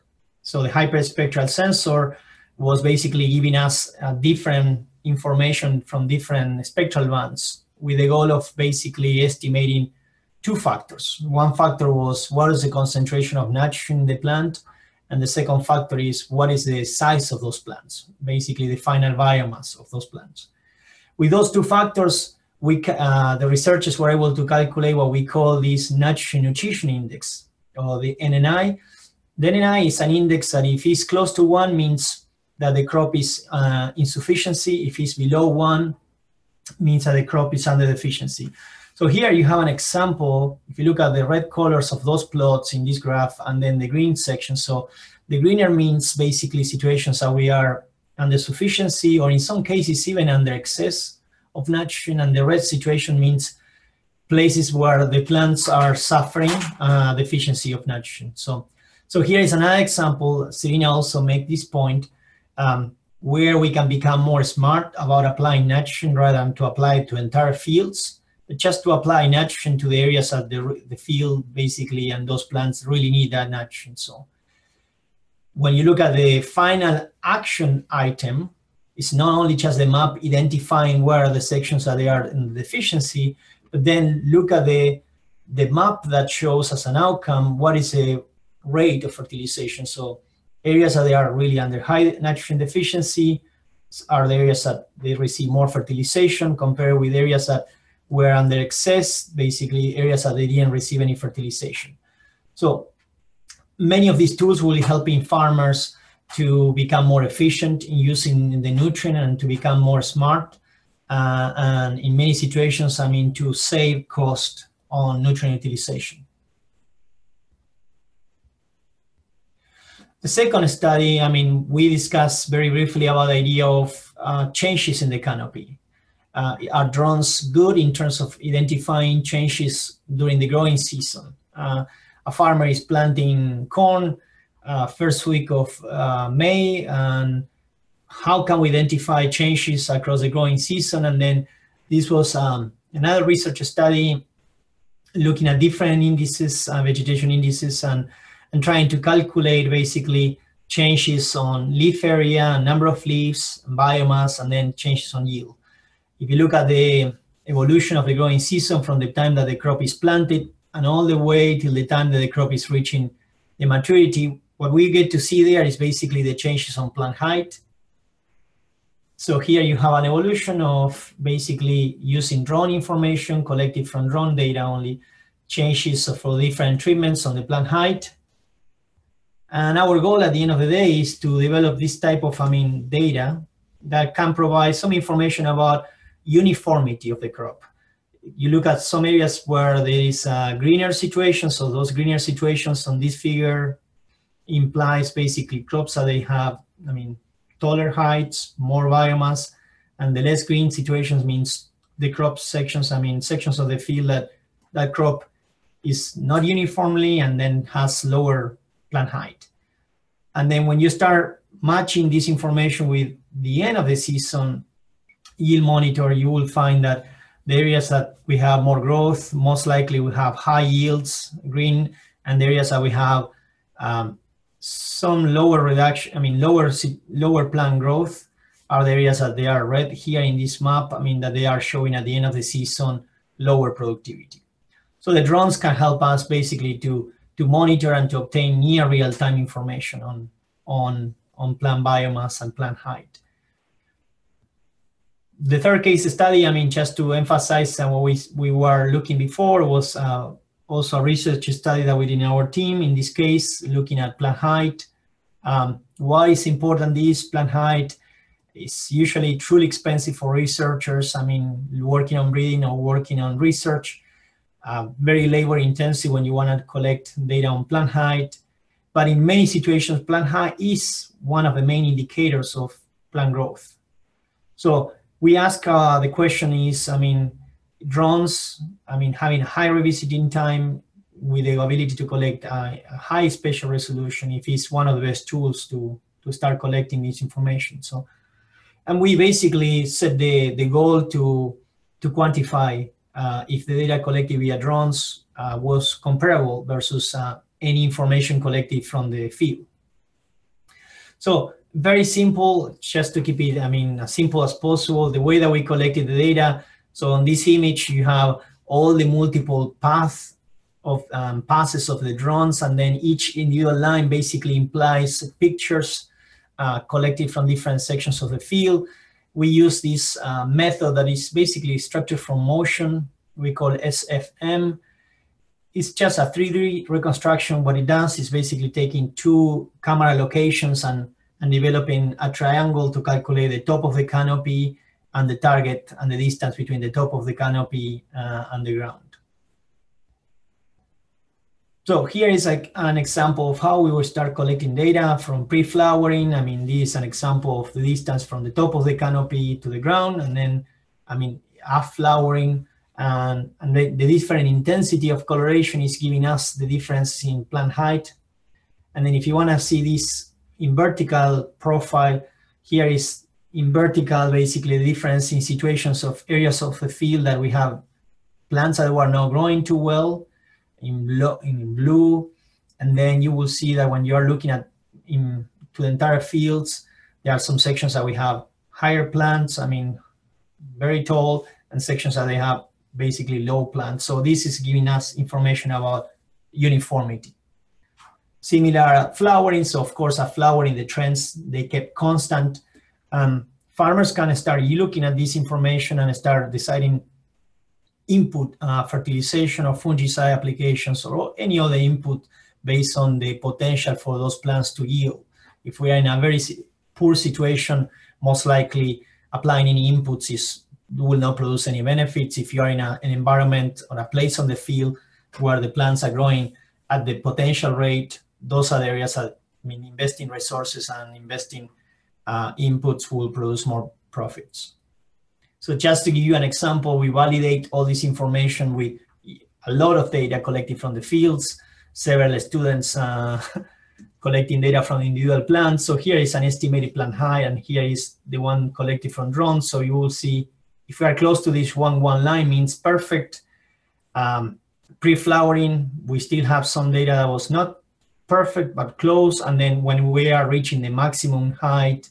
[SPEAKER 4] So the hyperspectral sensor was basically giving us different information from different spectral bands with the goal of basically estimating 2 factors. One factor was what is the concentration of nitrogen in the plant, and the second factor is what is the size of those plants, basically the final biomass of those plants. With those 2 factors, the researchers were able to calculate what we call this nitrogen nutrition index, or the NNI. The NNI is an index that if it's close to 1 means that the crop is insufficiency. If it's below 1, means that the crop is under deficiency. So here you have an example. If you look at the red colors of those plots in this graph and then the green section. So the greener means basically situations that we are under sufficiency or in some cases even under excess of nitrogen, and the red situation means places where the plants are suffering deficiency of nitrogen. So here is another example. Zerina also make this point where we can become more smart about applying nitrogen rather than to apply it to entire fields, but just to apply nitrogen to the areas of the field basically, and those plants really need that nitrogen. So when you look at the final action item, it's not only just the map identifying where are the sections that they are in deficiency, but then look at the map that shows as an outcome what is the rate of fertilization. So areas that they are really under high nitrogen deficiency are the areas that they receive more fertilization compared with areas that were under excess, basically areas that they didn't receive any fertilization. So many of these tools will be helping farmers to become more efficient in using the nutrient and to become more smart. And in many situations, to save cost on nutrient utilization. The second study, we discussed very briefly about the idea of changes in the canopy. Are drones good in terms of identifying changes during the growing season? A farmer is planting corn first week of May, and how can we identify changes across the growing season? And then this was another research study looking at different indices, vegetation indices, and trying to calculate basically changes on leaf area, number of leaves, biomass, and then changes on yield. If you look at the evolution of the growing season from the time that the crop is planted and all the way till the time that the crop is reaching the maturity, what we get to see there is basically the changes on plant height. So here you have an evolution of basically using drone information collected from drone data only, changes for different treatments on the plant height. And our goal at the end of the day is to develop this type of data that can provide some information about uniformity of the crop. You look at some areas where there is a greener situation, so those greener situations on this figure implies basically crops that they have, I mean, taller heights, more biomass, and the less green situations means the crop sections, I mean, sections of the field that crop is not uniformly and then has lower plant height. And then when you start matching this information with the end of the season yield monitor, you will find that the areas that we have more growth, most likely will have high yields, green, and the areas that we have some lower reduction, I mean, lower plant growth are the areas that they are red here in this map. I mean, that they are showing at the end of the season lower productivity. So the drones can help us basically to monitor and to obtain near real-time information on plant biomass and plant height. The third case study, I mean, just to emphasize what we were looking before was also a research study that we did in our team, in this case, looking at plant height. Why is important this plant height? It's usually truly expensive for researchers. I mean, working on breeding or working on research, very labor intensive when you want to collect data on plant height. But in many situations, plant height is one of the main indicators of plant growth. So we ask the question is, I mean, drones, I mean, having a high revisiting time with the ability to collect a high spatial resolution, if it's one of the best tools to start collecting this information. So, and we basically set the goal to quantify if the data collected via drones was comparable versus any information collected from the field. So very simple, just to keep it, I mean, as simple as possible, the way that we collected the data. So on this image, you have all the multiple passes of the drones, and then each individual line basically implies pictures collected from different sections of the field. We use this method that is basically structured from motion. We call SFM. It's just a 3D reconstruction. What it does is basically taking two camera locations and developing a triangle to calculate the top of the canopy and the target and the distance between the top of the canopy and the ground. So here is like an example of how we will start collecting data from pre-flowering. I mean, this is an example of the distance from the top of the canopy to the ground. And then, I mean, after flowering and the different intensity of coloration is giving us the difference in plant height. And then if you want to see this in vertical profile, here is in vertical, basically the difference in situations of areas of the field that we have plants that were not growing too well in blue. And then you will see that when you are looking at to the entire fields, there are some sections that we have higher plants, I mean, very tall, and sections that they have basically low plants. So this is giving us information about uniformity. Similar flowering, so of course, at flowering, the trends, they kept constant. Farmers can start looking at this information and start deciding input, fertilization or fungicide applications or any other input based on the potential for those plants to yield. If we are in a very poor situation, most likely applying any inputs will not produce any benefits. If you are in an environment or a place on the field where the plants are growing at the potential rate, those are the areas that, I mean, investing resources and investing inputs will produce more profits. So just to give you an example, we validate all this information with a lot of data collected from the fields, several students collecting data from individual plants. So here is an estimated plant height, and here is the one collected from drones. So you will see if we are close to this 1-1 line means perfect. Pre-flowering, we still have some data that was not perfect, but close. And then when we are reaching the maximum height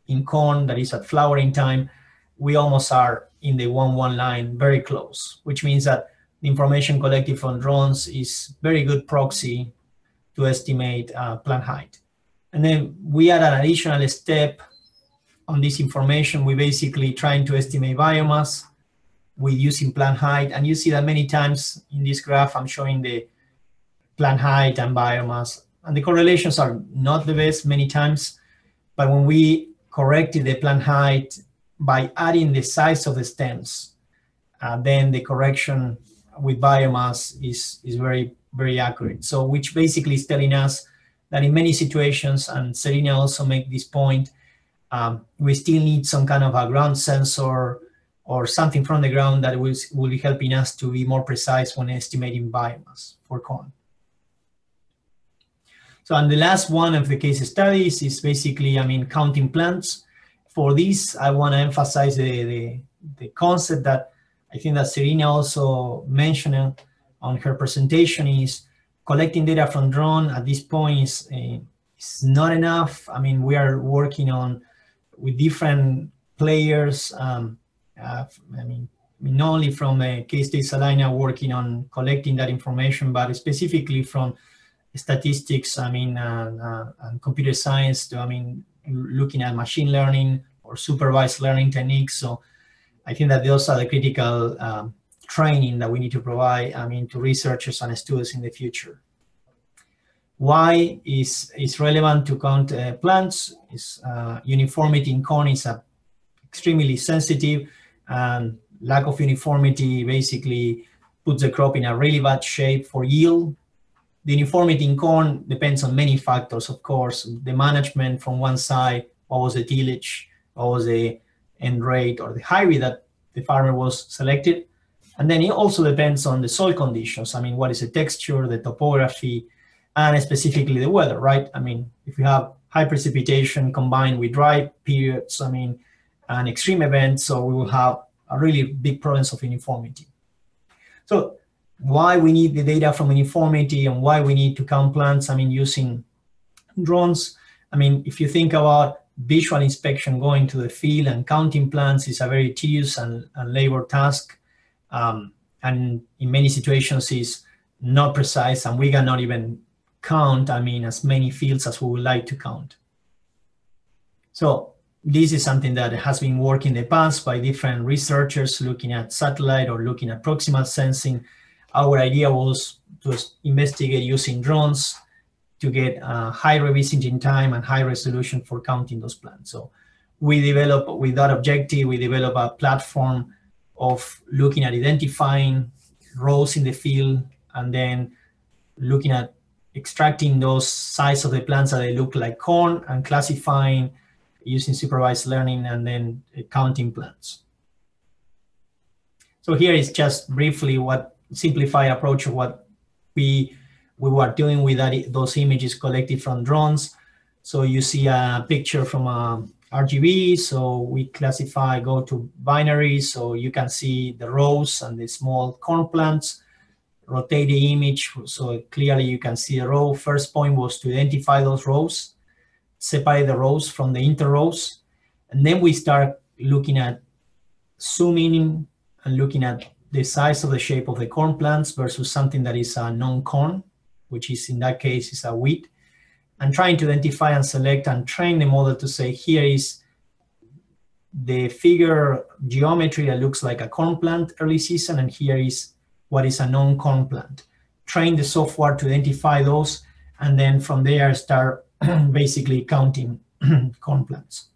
[SPEAKER 4] in corn, that is at flowering time, we almost are in the 1-1 line, very close, which means that the information collected from drones is very good proxy to estimate plant height. And then we add an additional step on this information. We basically trying to estimate biomass with using plant height. And you see that many times in this graph, I'm showing the plant height and biomass. And the correlations are not the best many times. But when we corrected the plant height by adding the size of the stems. Then the correction with biomass is very, very accurate. So which basically is telling us that in many situations, and Zerina also make this point, we still need some kind of a ground sensor or something from the ground that will be helping us to be more precise when estimating biomass for corn. So, and the last one of the case studies is basically, I mean, counting plants. For this, I want to emphasize the concept that I think that Zerina also mentioned on her presentation is collecting data from drone at this point is not enough. I mean, we are working on with different players. I mean, not only from K-State Salina working on collecting that information, but specifically from statistics, I mean, and computer science to, I mean, looking at machine learning or supervised learning techniques. So I think that those are the critical training that we need to provide, I mean, to researchers and students in the future. Why is relevant to count plants? Is uniformity in corn is extremely sensitive, and lack of uniformity basically puts the crop in a really bad shape for yield. The uniformity in corn depends on many factors, of course. The management from one side, what was the tillage, what was the end rate or the hybrid that the farmer was selected. And then it also depends on the soil conditions. I mean, what is the texture, the topography, and specifically the weather, right? I mean, if you have high precipitation combined with dry periods, I mean, and extreme events, so we will have a really big problems of uniformity. So why we need the data from uniformity and why we need to count plants, I mean, using drones. I mean, if you think about visual inspection, going to the field and counting plants is a very tedious and labor task. And in many situations is not precise, and we cannot even count, I mean, as many fields as we would like to count. So this is something that has been worked in the past by different researchers looking at satellite or looking at proximal sensing. Our idea was to investigate using drones to get high revisiting time and high resolution for counting those plants. So we developed, with that objective, we developed a platform of looking at identifying rows in the field and then looking at extracting those size of the plants that they look like corn and classifying using supervised learning and then counting plants. So here is just briefly what simplified approach of what we were doing with those images collected from drones. So you see a picture from RGB, so we classify, go to binary, so you can see the rows and the small corn plants, rotate the image, so clearly you can see the row. First point was to identify those rows, separate the rows from the inter-rows, and then we start looking at zooming in and looking at the size of the shape of the corn plants versus something that is a non-corn, which is in that case is a wheat, and trying to identify and select and train the model to say, here is the figure geometry that looks like a corn plant early season, and here is what is a non-corn plant. Train the software to identify those, and then from there start basically counting corn plants.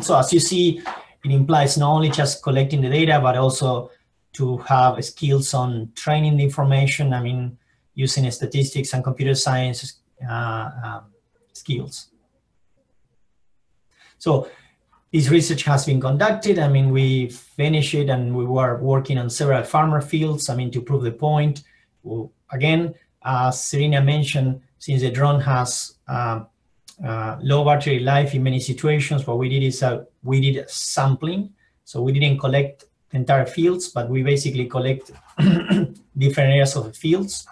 [SPEAKER 4] So as you see, it implies not only just collecting the data, but also to have skills on training the information, I mean, using statistics and computer science skills. So this research has been conducted. I mean, we finished it and we were working on several farmer fields, I mean, to prove the point. Well, again, as Zerina mentioned, since the drone has low battery life in many situations, what we did is we did sampling. So we didn't collect the entire fields, but we basically collect different areas of the fields.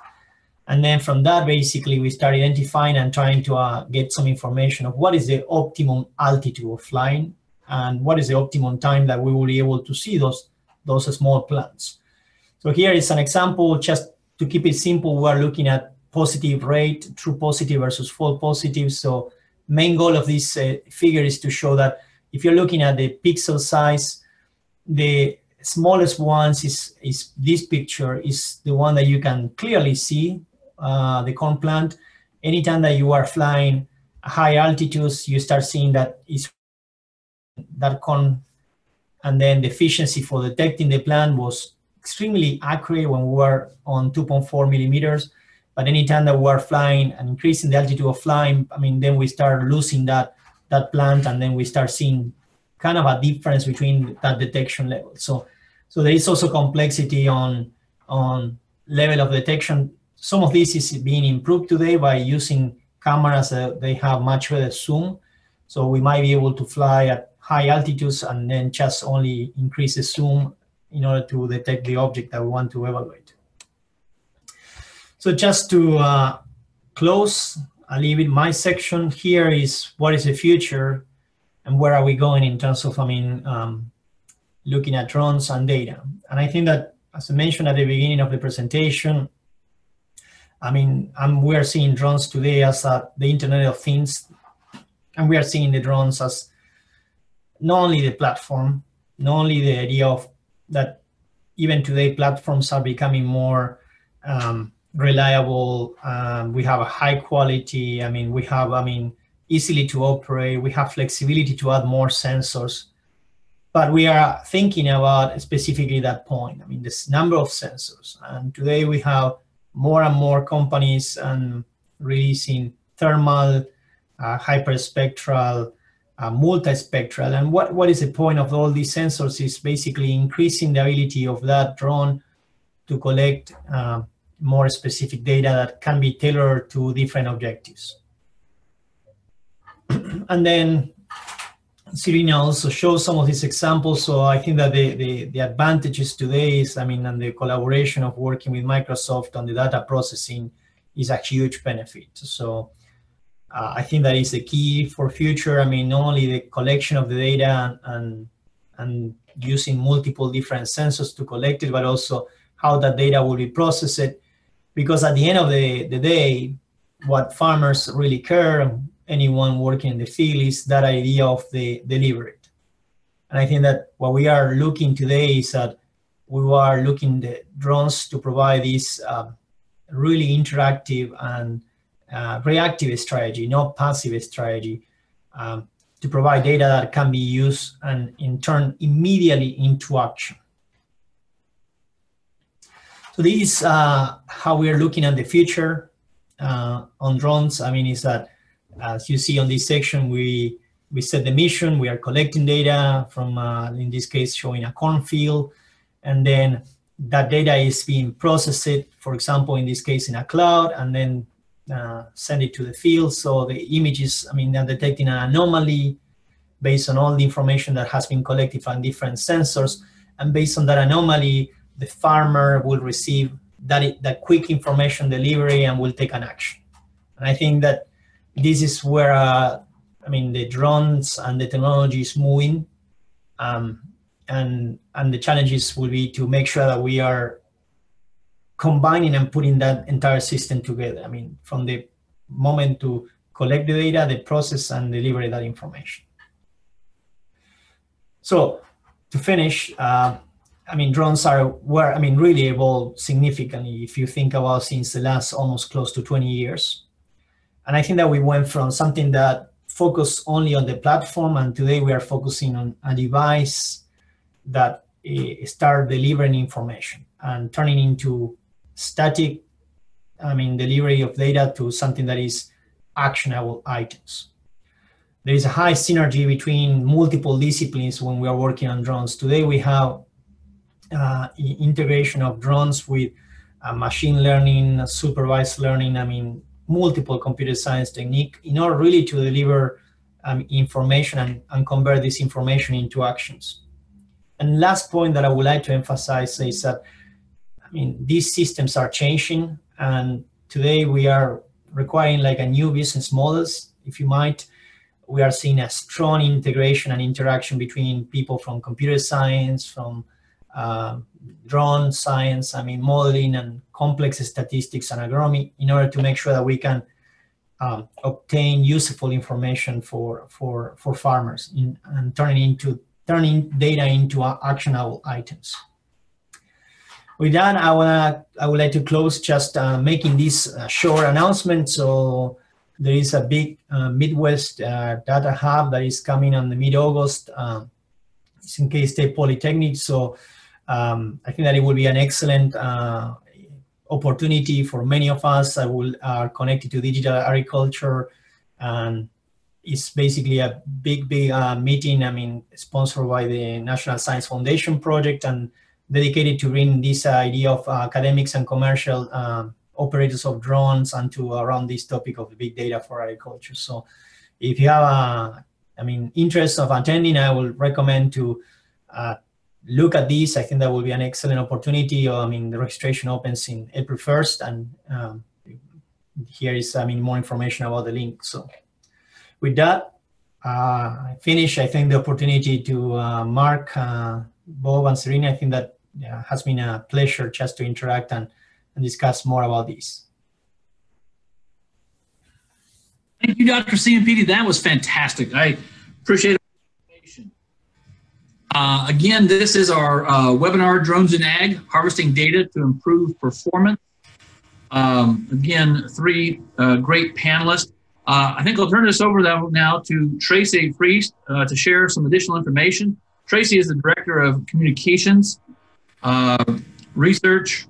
[SPEAKER 4] And then from that, basically, we start identifying and trying to get some information of what is the optimum altitude of flying and what is the optimum time that we will be able to see those small plants. So here is an example, just to keep it simple, we're looking at positive rate, true positive versus false positive. So main goal of this figure is to show that if you're looking at the pixel size, the smallest ones is this picture is the one that you can clearly see the corn plant. Anytime that you are flying high altitudes, you start seeing that and then the efficiency for detecting the plant was extremely accurate when we were on 2.4 millimeters. But anytime that we are flying and increasing the altitude of flying, I mean, then we start losing that plant, and then we start seeing kind of a difference between that detection level. So there is also complexity on level of detection. Some of this is being improved today by using cameras that they have much better zoom. So we might be able to fly at high altitudes and then just only increase the zoom in order to detect the object that we want to evaluate. So just to close a little bit my section here is what is the future and where are we going in terms of, looking at drones and data. And I think that, as I mentioned at the beginning of the presentation, we are seeing drones today as the Internet of Things, and we are seeing the drones as not only the platform, not only the idea of that even today platforms are becoming more reliable. We have a high quality. We have, easily to operate. We have flexibility to add more sensors. But we are thinking about specifically that point. This number of sensors. And today we have more and more companies releasing thermal, hyperspectral, multispectral. And what is the point of all these sensors is basically increasing the ability of that drone to collect more specific data that can be tailored to different objectives. And then Zerina also shows some of these examples. So I think that the advantages today is, and the collaboration of working with Microsoft on the data processing is a huge benefit. So I think that is the key for future. Not only the collection of the data and using multiple different sensors to collect it, but also how that data will be processed. Because at the end of the day, what farmers really care, anyone working in the field, is that idea of the delivery. And I think that what we are looking today is that we are looking the drones to provide this really interactive and reactive strategy, not passive strategy, to provide data that can be used and in turn immediately into action. So this is how we are looking at the future on drones. Is that, as you see on this section, we set the mission. We are collecting data from, in this case, showing a cornfield, and then that data is being processed, for example, in this case, in a cloud, and then send it to the field. So the images, they're detecting an anomaly based on all the information that has been collected from different sensors, and based on that anomaly, the farmer will receive that quick information delivery and will take an action. And I think that this is where the drones and the technology is moving, and the challenges will be to make sure that we are combining and putting that entire system together. From the moment to collect the data, the process, and deliver that information. So to finish, drones really evolved significantly if you think about since the last almost close to 20 years. And I think that we went from something that focused only on the platform, and today we are focusing on a device that start delivering information and turning into static, delivery of data to something that is actionable items. There is a high synergy between multiple disciplines when we are working on drones. Today we have integration of drones with machine learning, supervised learning, multiple computer science technique in order really to deliver information and convert this information into actions. And last point that I would like to emphasize is that these systems are changing, and today we are requiring like a new business models, if you might. We are seeing a strong integration and interaction between people from computer science, from drone science, modeling and complex statistics and agronomy, in order to make sure that we can obtain useful information for farmers and turning data into actionable items. With that, I would like to close just making this short announcement. So there is a big Midwest data hub that is coming on the mid-August. It's in K-State Polytechnic, so I think that it will be an excellent opportunity for many of us that are connected to digital agriculture. And it's basically a big meeting, I mean, sponsored by the National Science Foundation project and dedicated to bring this idea of academics and commercial operators of drones and to around this topic of big data for agriculture. So if you have interest of attending, I will recommend to look at this. I think that will be an excellent opportunity. I mean, the registration opens in April 1st, and here is, more information about the link. So with that, I finish. I think the opportunity to Mark, Bob, and Zerina, I think that has been a pleasure just to interact and discuss more about this.
[SPEAKER 1] Thank you, Dr. Ciampitti. That was fantastic. I appreciate it. Again, this is our webinar, Drones in Ag, Harvesting Data to Improve Performance. Again, three great panelists. I think I'll turn this over now to Tracy Priest to share some additional information. Tracy is the Director of Communications, Research,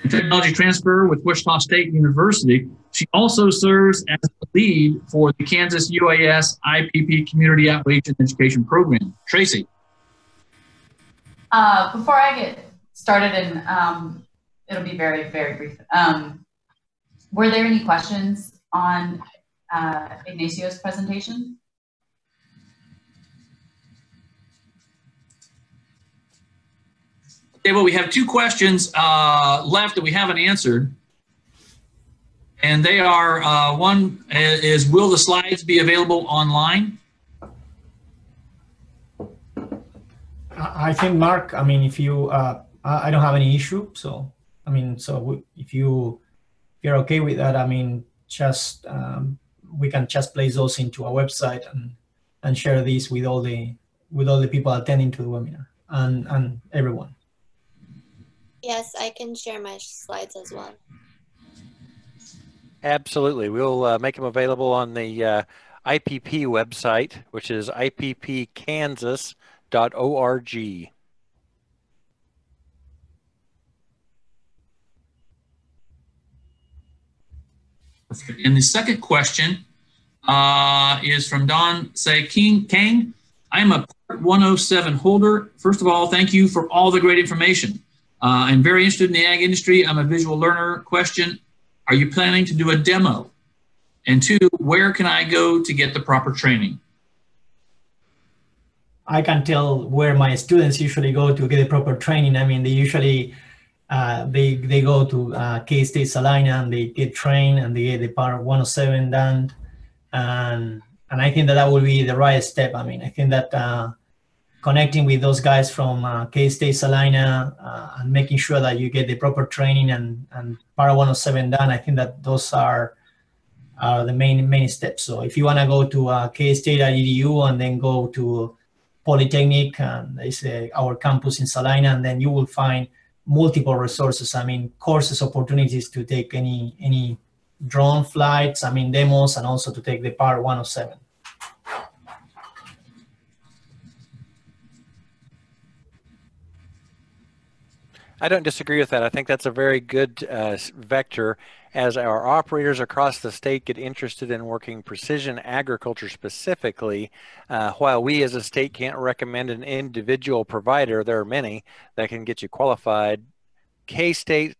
[SPEAKER 1] and Technology Transfer with Wichita State University. She also serves as the lead for the Kansas UAS IPP Community Outreach and Education Program. Tracy.
[SPEAKER 5] Before I get started, and it'll be very, very brief, were there any questions on Ignacio's presentation?
[SPEAKER 1] Okay, well, we have two questions left that we haven't answered. And they are, one is, will the slides be available online?
[SPEAKER 4] I think, Mark, if you, I don't have any issue. So, if you're okay with that, just, we can just place those into our website and share these with all the people attending to the webinar and everyone.
[SPEAKER 3] Yes, I can share my slides as well.
[SPEAKER 2] Absolutely. We'll make them available on the IPP website, which is ippkansas.org.
[SPEAKER 1] And the second question is from Don Say Kang. I'm a Part 107 holder. First of all, thank you for all the great information. I'm very interested in the ag industry. I'm a visual learner. Question, are you planning to do a demo? And two, where can I go to get the proper training?
[SPEAKER 4] I can tell where my students usually go to get the proper training. They usually, they go to K-State Salina and they get trained and they get the Part 107 done. And I think that will be the right step. I think that connecting with those guys from K-State Salina and making sure that you get the proper training and Part 107 done, I think that those are the main steps. So if you want to go to kstate.edu and then go to Polytechnic, and it's our campus in Salina, and then you will find multiple resources. Courses, opportunities to take any drone flights, demos, and also to take the Part 107.
[SPEAKER 2] I don't disagree with that. I think that's a very good vector as our operators across the state get interested in working precision agriculture specifically. While we as a state can't recommend an individual provider, there are many that can get you qualified. K-State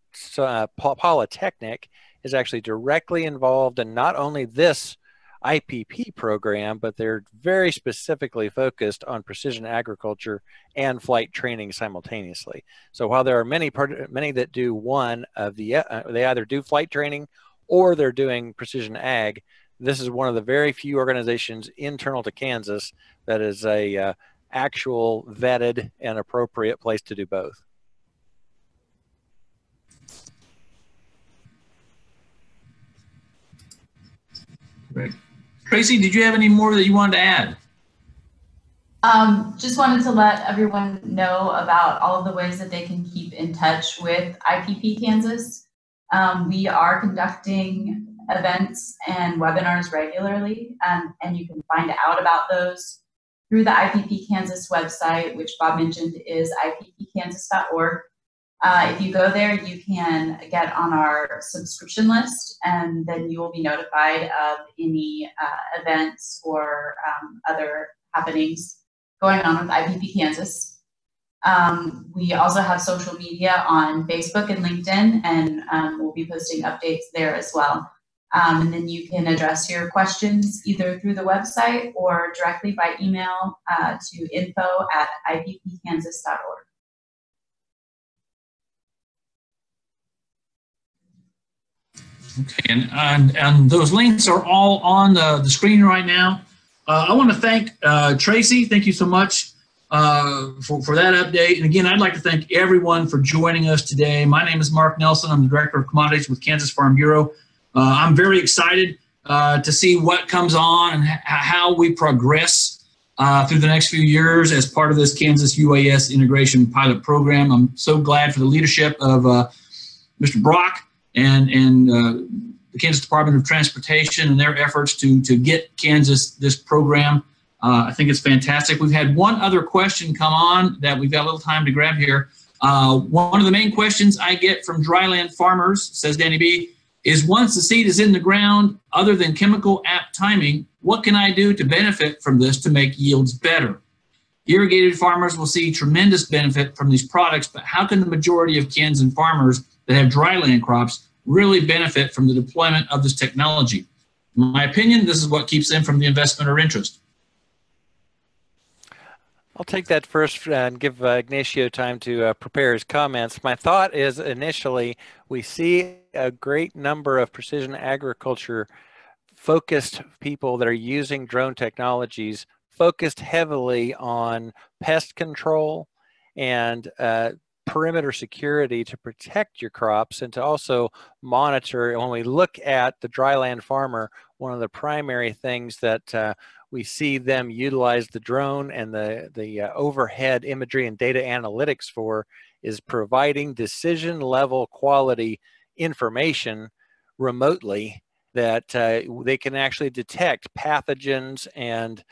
[SPEAKER 2] Polytechnic is actually directly involved in not only this IPP program, but they're very specifically focused on precision agriculture and flight training simultaneously. So while there are many that do one of the, they either do flight training or they're doing precision ag, this is one of the very few organizations internal to Kansas that is a actual vetted and appropriate place to do both.
[SPEAKER 1] Great. Tracy, did you have any more that you wanted to add?
[SPEAKER 5] Just wanted to let everyone know about all of the ways that they can keep in touch with IPP Kansas. We are conducting events and webinars regularly, and you can find out about those through the IPP Kansas website, which Bob mentioned is ippkansas.org. If you go there, you can get on our subscription list, and then you will be notified of any events or other happenings going on with IPP Kansas. We also have social media on Facebook and LinkedIn, and we'll be posting updates there as well. And then you can address your questions either through the website or directly by email to info@ippkansas.org.
[SPEAKER 1] Okay, and those links are all on the screen right now. I want to thank Tracy. Thank you so much for that update. And again, I'd like to thank everyone for joining us today. My name is Mark Nelson. I'm the Director of Commodities with Kansas Farm Bureau. I'm very excited to see what comes on and how we progress through the next few years as part of this Kansas UAS integration pilot program. I'm so glad for the leadership of Mr. Brock and the Kansas Department of Transportation and their efforts to get Kansas this program. I think it's fantastic. We've had one other question come on that we've got a little time to grab here. One of the main questions I get from dryland farmers, says Danny B, is once the seed is in the ground, other than chemical apt timing, what can I do to benefit from this to make yields better? Irrigated farmers will see tremendous benefit from these products, but how can the majority of Kansan farmers that have dryland crops really benefit from the deployment of this technology? In my opinion, this is what keeps them from the investment or interest.
[SPEAKER 2] I'll take that first and give Ignacio time to prepare his comments. My thought is initially we see a great number of precision agriculture focused people that are using drone technologies focused heavily on pest control and perimeter security to protect your crops and to also monitor. And when we look at the dryland farmer, one of the primary things that we see them utilize the drone and the overhead imagery and data analytics for is providing decision level quality information remotely that they can actually detect pathogens and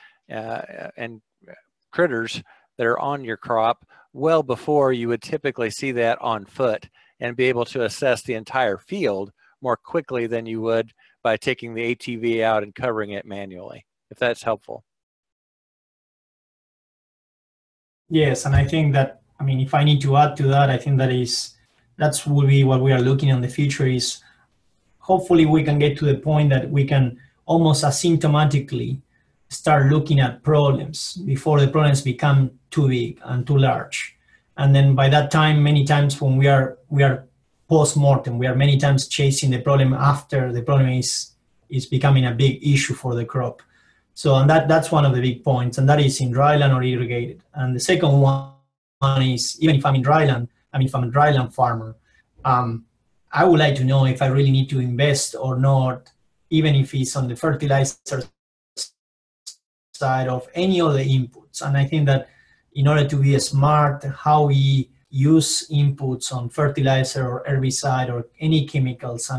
[SPEAKER 2] critters that are on your crop well before you would typically see that on foot, and be able to assess the entire field more quickly than you would by taking the ATV out and covering it manually, if that's helpful.
[SPEAKER 4] Yes, and I think that, I mean, if I need to add to that, I think that's will be what we are looking in the future is hopefully we can get to the point that we can almost asymptomatically start looking at problems before the problems become too big and too large. And then by that time, many times when we are post-mortem, we are many times chasing the problem after the problem is becoming a big issue for the crop. So, and that's one of the big points, and that is in dryland or irrigated. And the second one is, even if I'm in dryland, if I'm a dryland farmer, I would like to know if I really need to invest or not, even if it's on the fertilizer side of any of the inputs. And I think that in order to be smart, how we use inputs on fertilizer or herbicide or any chemicals,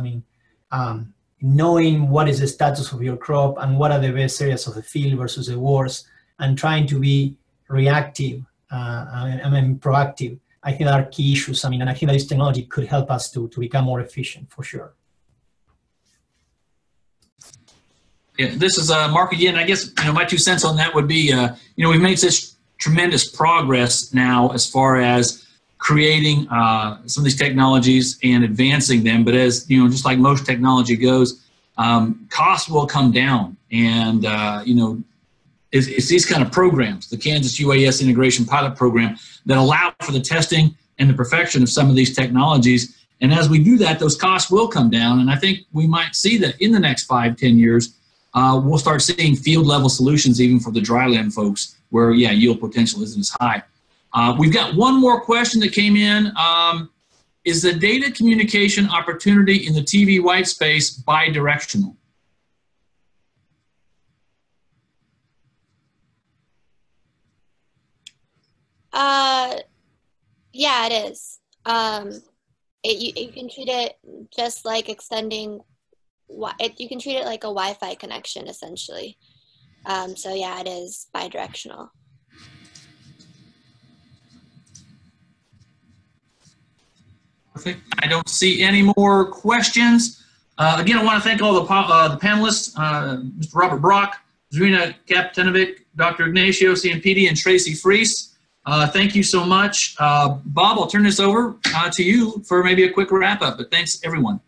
[SPEAKER 4] knowing what is the status of your crop and what are the best areas of the field versus the worst, and trying to be reactive, proactive, I think are key issues. And I think that this technology could help us to become more efficient, for sure.
[SPEAKER 1] Yeah, this is Mark again. I guess my 2 cents on that would be, we've made such tremendous progress now as far as creating some of these technologies and advancing them. But as just like most technology goes, costs will come down, and it's these kind of programs, the Kansas UAS Integration Pilot Program, that allow for the testing and the perfection of some of these technologies. And as we do that, those costs will come down. And I think we might see that in the next 5-10 years, we'll start seeing field level solutions even for the dryland folks where, yield potential isn't as high. We've got one more question that came in. Is the data communication opportunity in the TV white space bi-directional?
[SPEAKER 3] Yeah, it is. You can treat it just like extending you can treat it like a Wi-Fi connection essentially. So yeah, it is bidirectional.
[SPEAKER 1] Perfect. I don't see any more questions. Again, I want to thank all the panelists, Mr. Robert Brock, Zerina Kapetanovic, Dr. Ignacio Ciampitti, and Tracy Freese. Thank you so much. Bob, I'll turn this over to you for maybe a quick wrap-up, but thanks, everyone.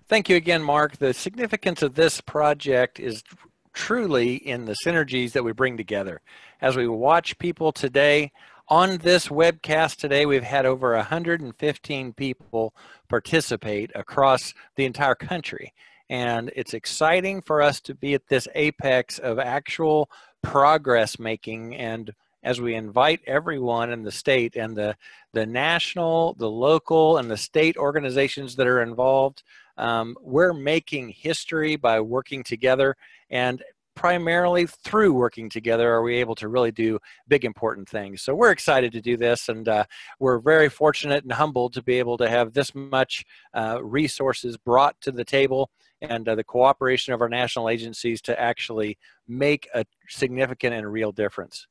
[SPEAKER 2] Thank you again, Mark. The significance of this project is truly in the synergies that we bring together. As we watch people today, on this webcast today, we've had over 115 people participate across the entire country. And it's exciting for us to be at this apex of actual progress making. And as we invite everyone in the state and the national, the local, and the state organizations that are involved, we're making history by working together, and primarily through working together are we able to really do big, important things. So we're excited to do this, and we're very fortunate and humbled to be able to have this much resources brought to the table, and the cooperation of our national agencies to actually make a significant and real difference.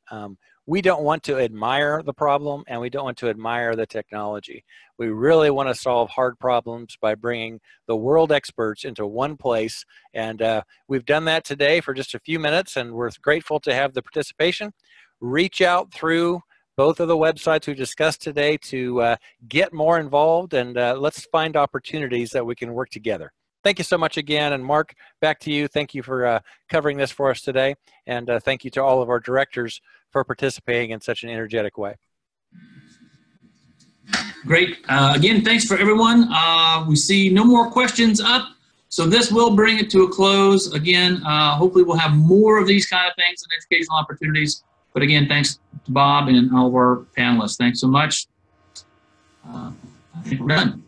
[SPEAKER 2] We don't want to admire the problem, and we don't want to admire the technology. We really want to solve hard problems by bringing the world experts into one place, and we've done that today for just a few minutes, and we're grateful to have the participation. Reach out through both of the websites we discussed today to get more involved, and let's find opportunities that we can work together. Thank you so much again, and Mark, back to you. Thank you for covering this for us today, and thank you to all of our directors for participating in such an energetic way.
[SPEAKER 1] Great. Again, thanks for everyone. We see no more questions up, so this will bring it to a close. Again, hopefully we'll have more of these kind of things and educational opportunities. But again, thanks to Bob and all of our panelists. Thanks so much. I think we're done.